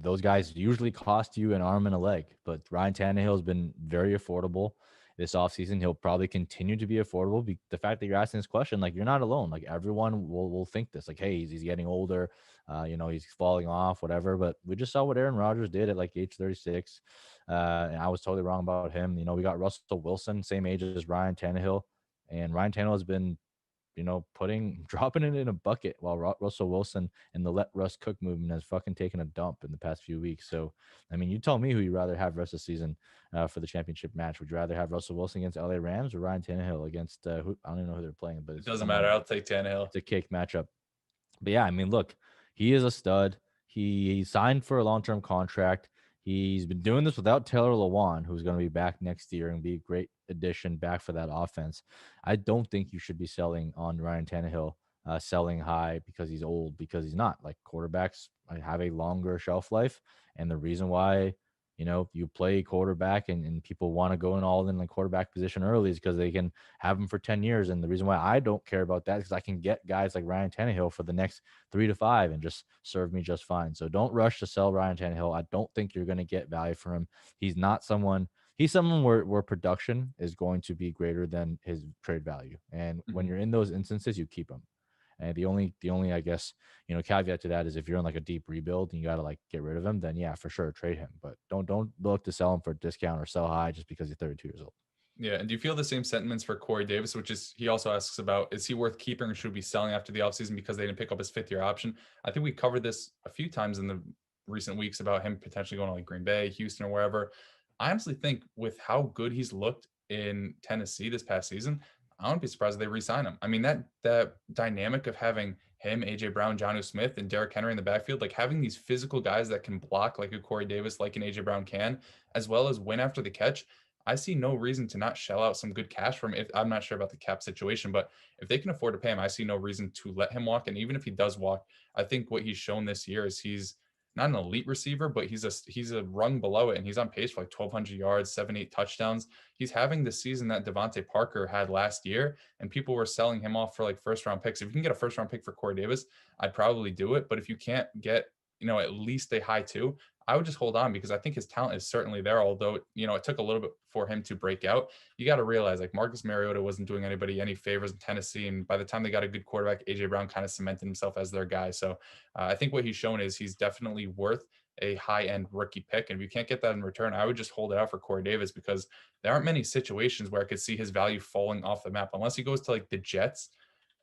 those guys usually cost you an arm and a leg. But Ryan Tannehill has been very affordable this offseason. He'll probably continue to be affordable. The fact that you're asking this question, like, you're not alone. Like, everyone will think this. Like, hey, he's getting older. He's falling off, whatever. But we just saw what Aaron Rodgers did at like age 36. And I was totally wrong about him. We got Russell Wilson, same age as Ryan Tannehill. And Ryan Tannehill has been, dropping it in a bucket while Russell Wilson and the let Russ cook movement has fucking taken a dump in the past few weeks. So, I mean, you tell me who you'd rather have rest of the season for the championship match. Would you rather have Russell Wilson against LA Rams or Ryan Tannehill against who? I don't even know who they're playing, but It it's doesn't matter. someone. I'll take Tannehill. It's a cake matchup. But yeah, I mean, look, he is a stud. He signed for a long-term contract. He's been doing this without Taylor Lewan, who's going to be back next year and be a great addition back for that offense. I don't think you should be selling on Ryan Tannehill, selling high because he's old, because he's not. Like, quarterbacks have a longer shelf life, and the reason why you play quarterback and people want to go in all in the quarterback position early is because they can have him for 10 years. And the reason why I don't care about that is because I can get guys like Ryan Tannehill for the next 3 to 5 and just serve me just fine. So don't rush to sell Ryan Tannehill. I don't think you're going to get value from him. He's someone where production is going to be greater than his trade value. And when Mhm. you're in those instances, you keep him. And the only I guess caveat to that is if you're in like a deep rebuild and you got to like get rid of him, then yeah, for sure trade him. But don't look to sell him for a discount or sell high just because he's 32 years old. Yeah, and do you feel the same sentiments for Corey Davis, which is he also asks about, is he worth keeping or should we be selling after the offseason because they didn't pick up his fifth-year option? I think we covered this a few times in the recent weeks about him potentially going to like Green Bay, Houston, or wherever. I honestly think with how good he's looked in Tennessee this past season, I wouldn't be surprised if they re-sign him. I mean, that dynamic of having him, AJ Brown, Jonnu Smith, and Derrick Henry in the backfield, like having these physical guys that can block like a Corey Davis, like an AJ Brown can, as well as win after the catch. I see no reason to not shell out some good cash for him. If I'm not sure about the cap situation, but if they can afford to pay him, I see no reason to let him walk. And even if he does walk, I think what he's shown this year is he's not an elite receiver, but he's a rung below it, and he's on pace for like 1,200 yards, 7, 8 touchdowns. He's having the season that Devontae Parker had last year, and people were selling him off for like first round picks. If you can get a first round pick for Corey Davis, I'd probably do it. But if you can't get at least a high two, I would just hold on because I think his talent is certainly there. Although, it took a little bit for him to break out. You got to realize like Marcus Mariota wasn't doing anybody any favors in Tennessee. And by the time they got a good quarterback, AJ Brown kind of cemented himself as their guy. So I think what he's shown is he's definitely worth a high end rookie pick. And if you can't get that in return, I would just hold it out for Corey Davis because there aren't many situations where I could see his value falling off the map unless he goes to like the Jets.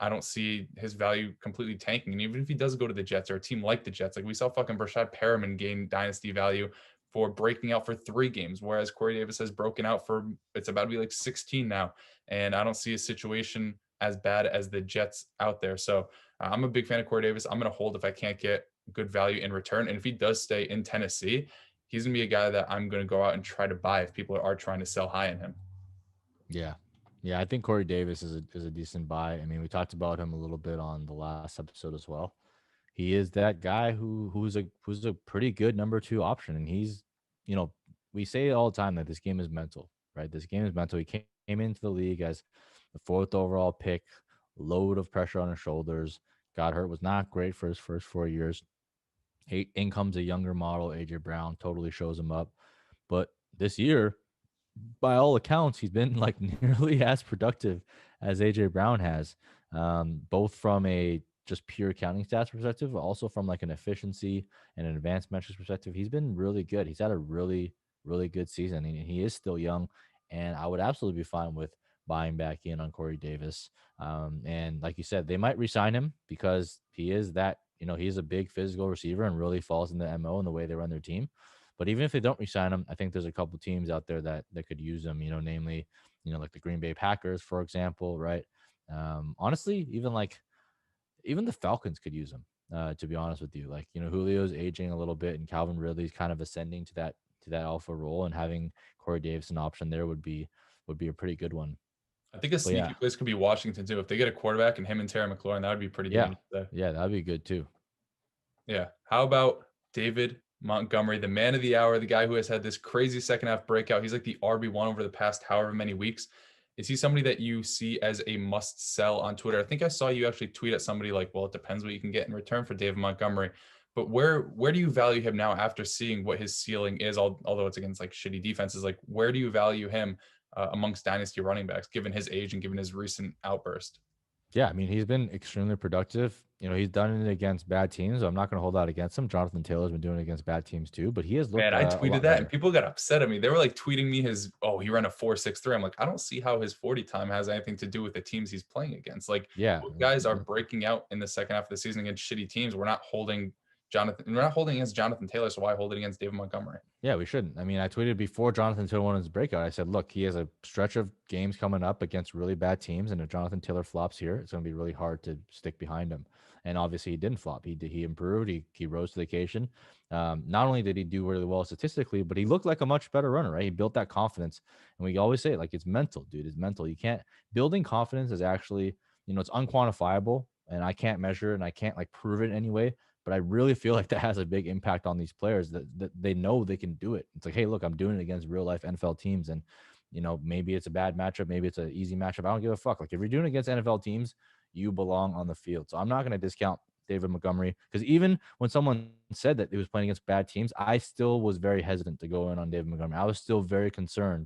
I don't see his value completely tanking. And even if he does go to the Jets or a team like the Jets, like we saw fucking Brashad Perriman gain dynasty value for breaking out for 3 games, whereas Corey Davis has broken out for it's about to be like 16 now. And I don't see a situation as bad as the Jets out there. So I'm a big fan of Corey Davis. I'm going to hold if I can't get good value in return. And if he does stay in Tennessee, he's going to be a guy that I'm going to go out and try to buy if people are trying to sell high in him. Yeah. Yeah, I think Corey Davis is a decent buy. I mean, we talked about him a little bit on the last episode as well. He is that guy who's a pretty good number 2 option, and we say it all the time that this game is mental, right? This game is mental. He came into the league as the 4th overall pick, load of pressure on his shoulders. Got hurt, was not great for his first 4 years. In comes a younger model, AJ Brown, totally shows him up. But this year, by all accounts, he's been like nearly as productive as AJ Brown has, both from a just pure counting stats perspective, but also from like an efficiency and an advanced metrics perspective. He's been really good. He's had a really, really good season. And he is still young, and I would absolutely be fine with buying back in on Corey Davis. And like you said, they might resign him because he is that, he's a big physical receiver and really falls in the MO in the way they run their team. But even if they don't resign him, I think there's a couple teams out there that could use him, namely, like the Green Bay Packers, for example, right? Honestly, even the Falcons could use him, to be honest with you. Like, Julio's aging a little bit and Calvin Ridley's kind of ascending to that alpha role, and having Corey Davis an option there would be a pretty good one. I think a But yeah, sneaky place could be Washington too. If they get a quarterback and him and Terry McLaurin, that would be pretty yeah, dangerous there. yeah, that'd be good too. Yeah. How about David Montgomery, the man of the hour, the guy who has had this crazy second half breakout? He's like the RB1 over the past however many weeks. Is he somebody that you see as a must sell on Twitter? I think I saw you actually tweet at somebody like, well, it depends what you can get in return for David Montgomery. But where do you value him now after seeing what his ceiling is, although it's against like shitty defenses? Like, where do you value him amongst dynasty running backs, given his age and given his recent outburst? Yeah, I mean, he's been extremely productive. You know, he's done it against bad teams. So I'm not going to hold that against him. Jonathan Taylor's been doing it against bad teams too, but he has looked Man, I a tweeted lot that and better. people got upset at me. They were like tweeting me his, oh, he ran a 4.63. I'm like, I don't see how his 40 time has anything to do with the teams he's playing against. Like, Yeah, those guys are breaking out in the second half of the season against shitty teams. We're not holding against Jonathan Taylor, so why hold it against David Montgomery? yeah, we shouldn't. I mean, I tweeted before Jonathan Taylor won his breakout. I said, look, he has a stretch of games coming up against really bad teams, and if Jonathan Taylor flops here, it's going to be really hard to stick behind him. And obviously, he didn't flop. He improved. He rose to the occasion. Not only did he do really well statistically, but he looked like a much better runner. Right? He built that confidence, and we always say like it's mental, dude. It's mental. You can't building confidence is actually it's unquantifiable, and I can't measure it, and I can't like prove it anyway. But I really feel like that has a big impact on these players that they know they can do it. It's like, hey, look, I'm doing it against real life NFL teams. And, maybe it's a bad matchup. Maybe it's an easy matchup. I don't give a fuck. Like, if you're doing it against NFL teams, you belong on the field. So I'm not going to discount David Montgomery because even when someone said that he was playing against bad teams, I still was very hesitant to go in on David Montgomery. I was still very concerned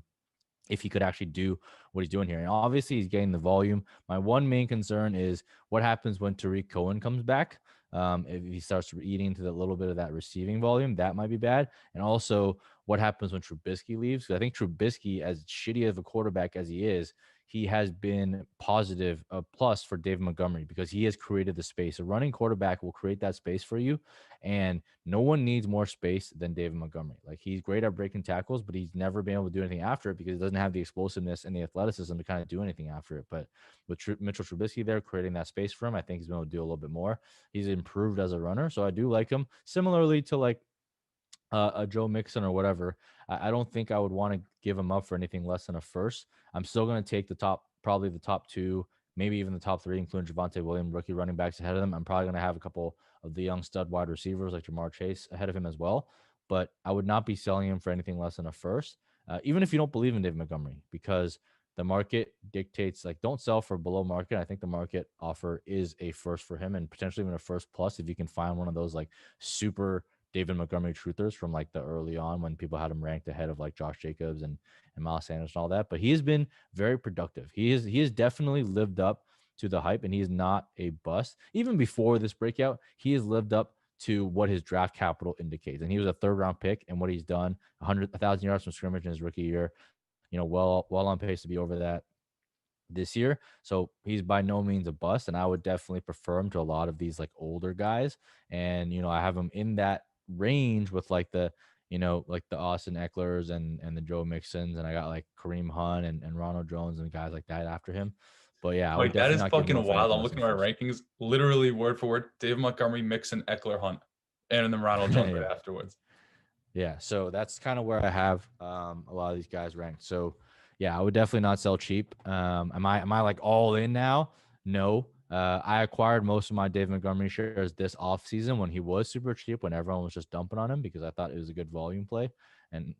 if he could actually do what he's doing here. And obviously, he's getting the volume. My one main concern is what happens when Tariq Cohen comes back. If he starts eating into the little bit of that receiving volume, that might be bad. And also, what happens when Trubisky leaves? Because I think Trubisky, as shitty of a quarterback as he is, he has been positive, a plus for David Montgomery because he has created the space. A running quarterback will create that space for you. And no one needs more space than David Montgomery. Like he's great at breaking tackles, but he's never been able to do anything after it because he doesn't have the explosiveness and the athleticism to kind of do anything after it. But with Mitchell Trubisky there creating that space for him, I think he's been able to do a little bit more. He's improved as a runner, so I do like him. Similarly to like a Joe Mixon or whatever, I don't think I would want to give him up for anything less than a first. I'm still going to take probably the top two, maybe even the top three, including Javonte Williams, rookie running backs ahead of them. I'm probably going to have a couple of the young stud wide receivers like Jamar Chase ahead of him as well. But I would not be selling him for anything less than a first, even if you don't believe in David Montgomery, because the market dictates like don't sell for below market. I think the market offer is a first for him and potentially even a first plus if you can find one of those like super David Montgomery truthers from like the early on when people had him ranked ahead of like Josh Jacobs and Miles Sanders and all that. But he has been very productive. He has definitely lived up to the hype, and he is not a bust. Even before this breakout, he has lived up to what his draft capital indicates. And he was a third round pick, and what he's done, 1,000 yards from scrimmage in his rookie year, well on pace to be over that this year. So he's by no means a bust. And I would definitely prefer him to a lot of these like older guys. And, I have him in that range with like like the Austin Ecklers and the Joe Mixons. And I got like Kareem Hunt and Ronald Jones and guys like that after him. But yeah, I would Like, that definitely is not give him fucking up for wild. anything I'm less than looking a at my first. rankings, literally word for word, David Montgomery, Mixon, Eckler, Hunt, and then Ronald Jones Yeah. right afterwards. Yeah, so that's kind of where I have a lot of these guys ranked. So yeah, I would definitely not sell cheap. Am I like all in now? No. I acquired most of my Dave Montgomery shares this offseason when he was super cheap, when everyone was just dumping on him because I thought it was a good volume play, and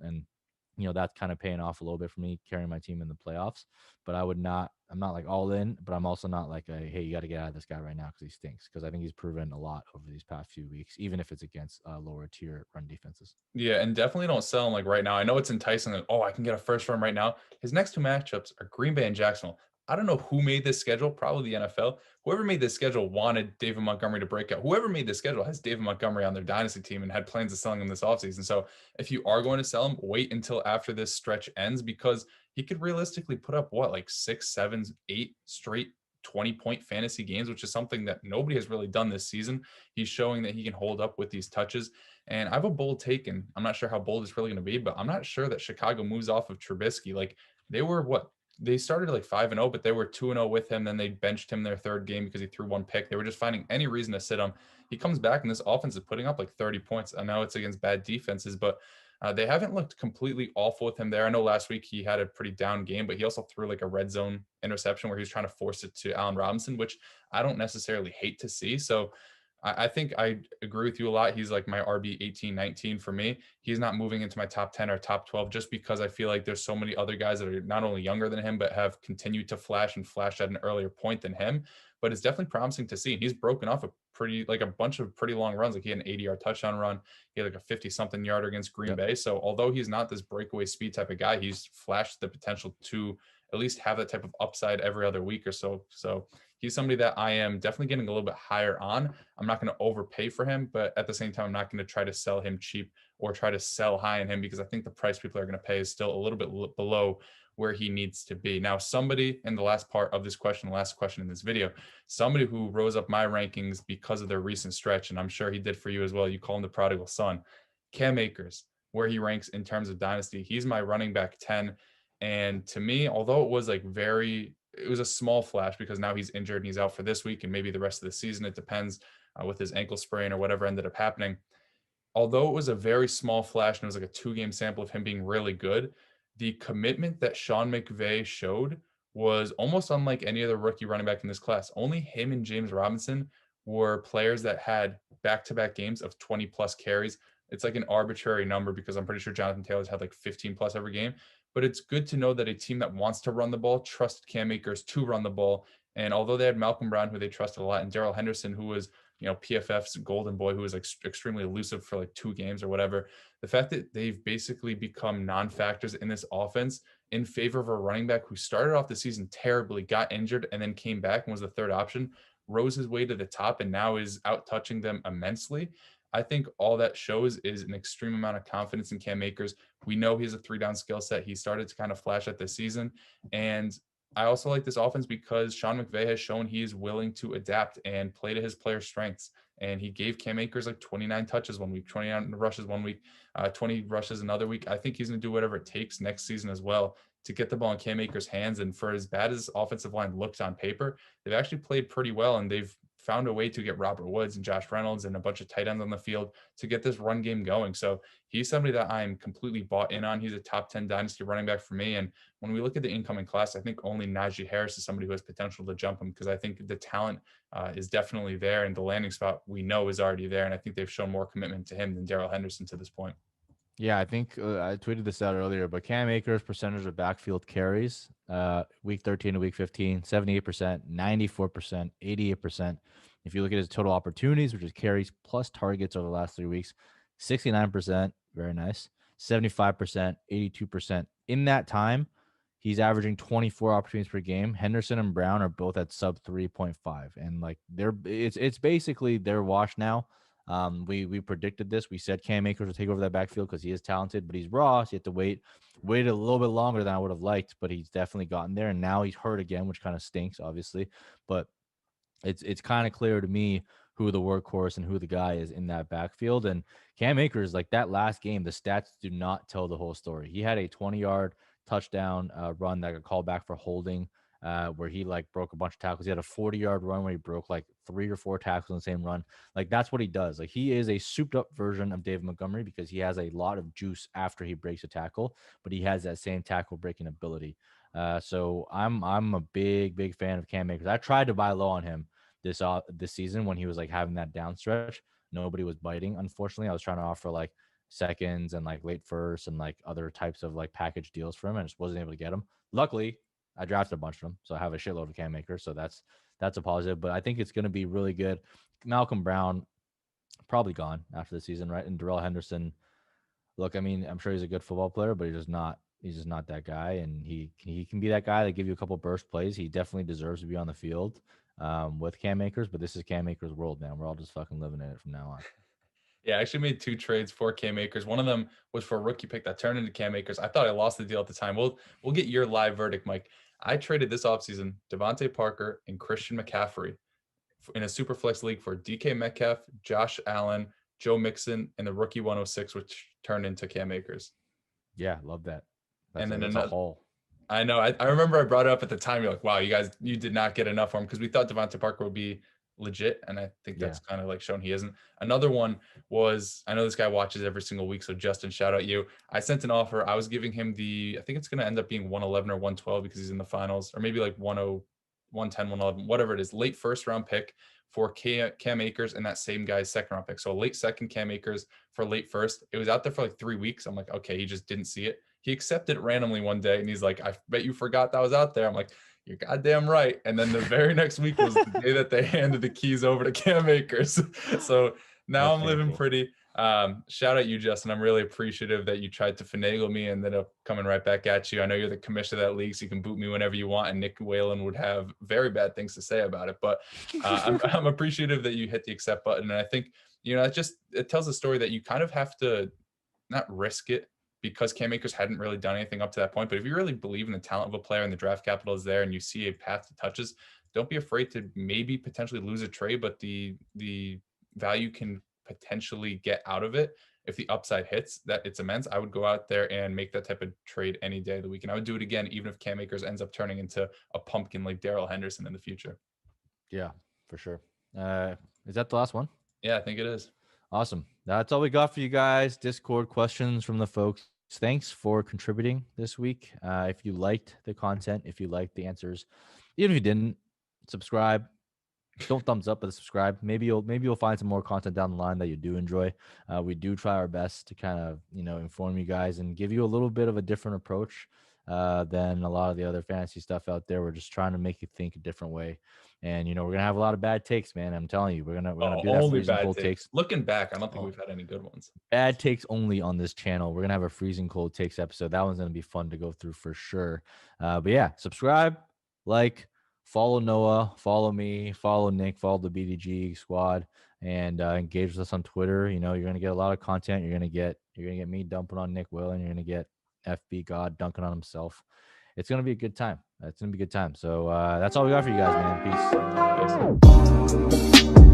that's kind of paying off a little bit for me carrying my team in the playoffs. But I'm not like all in, but I'm also not like hey, you got to get out of this guy right now because he stinks. Because I think he's proven a lot over these past few weeks, even if it's against lower tier run defenses. Yeah, and definitely don't sell him like right now. I know it's enticing. Like, oh, I can get a first round right now. His next two matchups are Green Bay and Jacksonville. I don't know who made this schedule, probably the NFL. Whoever made this schedule wanted David Montgomery to break out. Whoever made this schedule has David Montgomery on their dynasty team and had plans of selling him this offseason. So if you are going to sell him, wait until after this stretch ends because he could realistically put up what, like 6, 7, 8 straight 20-point fantasy games, which is something that nobody has really done this season. He's showing that he can hold up with these touches. And I have a bold take, and I'm not sure how bold it's really going to be, but I'm not sure that Chicago moves off of Trubisky. Like they were they started like 5-0, but they were 2-0 with him. Then they benched him their third game because he threw one pick. They were just finding any reason to sit him. He comes back and this offense is putting up like 30 points. I know it's against bad defenses, but they haven't looked completely awful with him there. I know last week he had a pretty down game, but he also threw like a red zone interception where he was trying to force it to Allen Robinson, which I don't necessarily hate to see. So I think I agree with you a lot. He's like my RB 18, 19 for me. He's not moving into my top 10 or top 12 just because I feel like there's so many other guys that are not only younger than him, but have continued to flash and flash at an earlier point than him. But it's definitely promising to see. And he's broken off a bunch of pretty long runs. Like he had an 80-yard touchdown run. He had like a 50-something yarder against Green Yep. Bay. So although he's not this breakaway speed type of guy, he's flashed the potential to at least have that type of upside every other week or so. So he's somebody that I am definitely getting a little bit higher on. I'm not going to overpay for him, but at the same time, I'm not going to try to sell him cheap or try to sell high on him, because I think the price people are going to pay is still a little bit below where he needs to be. Now, somebody in the last part of this question, the last question in this video, somebody who rose up my rankings because of their recent stretch, and I'm sure he did for you as well. You call him the prodigal son. Cam Akers, where he ranks in terms of dynasty. He's my running back 10. And to me, although it was it was a small flash because now he's injured and he's out for this week and maybe the rest of the season. It depends with his ankle sprain or whatever ended up happening. Although it was a very small flash and it was like a 2-game sample of him being really good, the commitment that Sean McVay showed was almost unlike any other rookie running back in this class. Only him and James Robinson were players that had back-to-back games of 20 plus carries. It's like an arbitrary number because I'm pretty sure Jonathan Taylor's had like 15 plus every game. But it's good to know that a team that wants to run the ball trusted Cam Akers to run the ball. And although they had Malcolm Brown, who they trusted a lot, and Darrell Henderson, who was PFF's golden boy, who was like extremely elusive for like 2 games or whatever, the fact that they've basically become non-factors in this offense in favor of a running back who started off the season terribly, got injured, and then came back and was the third option, rose his way to the top, and now is out touching them immensely. I think all that shows is an extreme amount of confidence in Cam Akers. We know he has a 3-down skill set. He started to kind of flash at this season. And I also like this offense because Sean McVay has shown he is willing to adapt and play to his players' strengths. And he gave Cam Akers like 29 touches one week, 29 rushes one week, 20 rushes another week. I think he's going to do whatever it takes next season as well to get the ball in Cam Akers' hands. And for as bad as offensive line looks on paper, they've actually played pretty well, and they've found a way to get Robert Woods and Josh Reynolds and a bunch of tight ends on the field to get this run game going. So he's somebody that I'm completely bought in on. He's a top 10 dynasty running back for me. And when we look at the incoming class, I think only Najee Harris is somebody who has potential to jump him, because I think the talent is definitely there, and the landing spot we know is already there. And I think they've shown more commitment to him than Darrell Henderson to this point. Yeah, I think I tweeted this out earlier, but Cam Akers' percentage of backfield carries, week 13 to week 15, 78%, 94%, 88%. If you look at his total opportunities, which is carries plus targets over the last 3 weeks, 69%, very nice, 75%, 82%. In that time, he's averaging 24 opportunities per game. Henderson and Brown are both at sub 3.5, and like it's basically their wash now. We predicted this. We said Cam Akers would take over that backfield because he is talented, but he's raw. So you have to wait a little bit longer than I would have liked, but he's definitely gotten there. And now he's hurt again, which kind of stinks, obviously. But it's kind of clear to me who the workhorse and who the guy is in that backfield. And Cam Akers, like that last game, the stats do not tell the whole story. He had a 20-yard touchdown run that got called back for holding, where he like broke a bunch of tackles. He had a 40-yard run where he broke like 3 or 4 tackles in the same run. Like that's what he does. Like he is a souped up version of David Montgomery because he has a lot of juice after he breaks a tackle, but he has that same tackle breaking ability. So I'm a big fan of Cam Akers. I tried to buy low on him this season when he was like having that down stretch. Nobody was biting. Unfortunately, I was trying to offer like seconds and like late first and like other types of like package deals for him, and just wasn't able to get him. Luckily, I drafted a bunch of them, so I have a shitload of Cam Akers, so that's a positive. But I think it's going to be really good. Malcolm Brown probably gone after the season, right? And Darrell Henderson, look, I mean, I'm sure he's a good football player, but he's just not that guy. And he can be that guy that give you a couple burst plays. He definitely deserves to be on the field with Cam Akers, but this is Cam Akers' world, man. We're all just fucking living in it from now on. Yeah, I actually made 2 trades for Cam Akers. One of them was for a rookie pick that turned into Cam Akers. I thought I lost the deal at the time. We'll get your live verdict, Mike. I traded this offseason Devontae Parker and Christian McCaffrey in a super flex league for DK Metcalf, Josh Allen, Joe Mixon, and the rookie 106, which turned into Cam Akers. Yeah, love that. And then that's a haul. I know. I remember I brought it up at the time. You're like, wow, you did not get enough for him, because we thought Devontae Parker would be legit, and I think that's kind of like shown he isn't. Another one was, I know this guy watches every single week, so Justin, shout out you. I sent an offer. I was giving him I think it's going to end up being 111 or 112 because he's in the finals, or maybe like 110, 111, whatever it is, late first round pick for Cam Akers and that same guy's second round pick. So late second Cam Akers for late first. It was out there for like 3 weeks. I'm like, okay, he just didn't see it. He accepted it randomly one day, and he's like, I bet you forgot that was out there. I'm like, you're goddamn right. And then the very next week was the day that they handed the keys over to Cam Akers. So Now I'm living pretty. Shout out you, Justin. I'm really appreciative that you tried to finagle me and ended up coming right back at you. I know you're the commissioner of that league, so you can boot me whenever you want, and Nick Whalen would have very bad things to say about it. But I'm appreciative that you hit the accept button. And I think, it tells a story that you kind of have to not risk it, because Cam Akers hadn't really done anything up to that point. But if you really believe in the talent of a player and the draft capital is there and you see a path to touches, don't be afraid to maybe potentially lose a trade, but the value can potentially get out of it. If the upside hits, that it's immense. I would go out there and make that type of trade any day of the week. And I would do it again, even if Cam Akers ends up turning into a pumpkin like Darrell Henderson in the future. Yeah, for sure. Is that the last one? Yeah, I think it is. Awesome. That's all we got for you guys. Discord questions from the folks. Thanks for contributing this week. If you liked the content, if you liked the answers, even if you didn't, subscribe. Don't thumbs up, but subscribe. Maybe you'll find some more content down the line that you do enjoy. We do try our best to kind of inform you guys and give you a little bit of a different approach than a lot of the other fantasy stuff out there. We're just trying to make you think a different way. And we're gonna have a lot of bad takes, man. I'm telling you, we're gonna do that freezing cold takes. Looking back, I don't think we've had any good ones. Bad takes only on this channel. We're gonna have a freezing cold takes episode. That one's gonna be fun to go through for sure. But yeah, subscribe, like, follow Noah, follow me, follow Nick, follow the BDG squad, and engage with us on Twitter. You're gonna get a lot of content. You're gonna get me dumping on Nick Whalen. You're gonna get FB God dunking on himself. It's gonna be a good time. It's gonna be a good time. So that's all we got for you guys, man. Peace.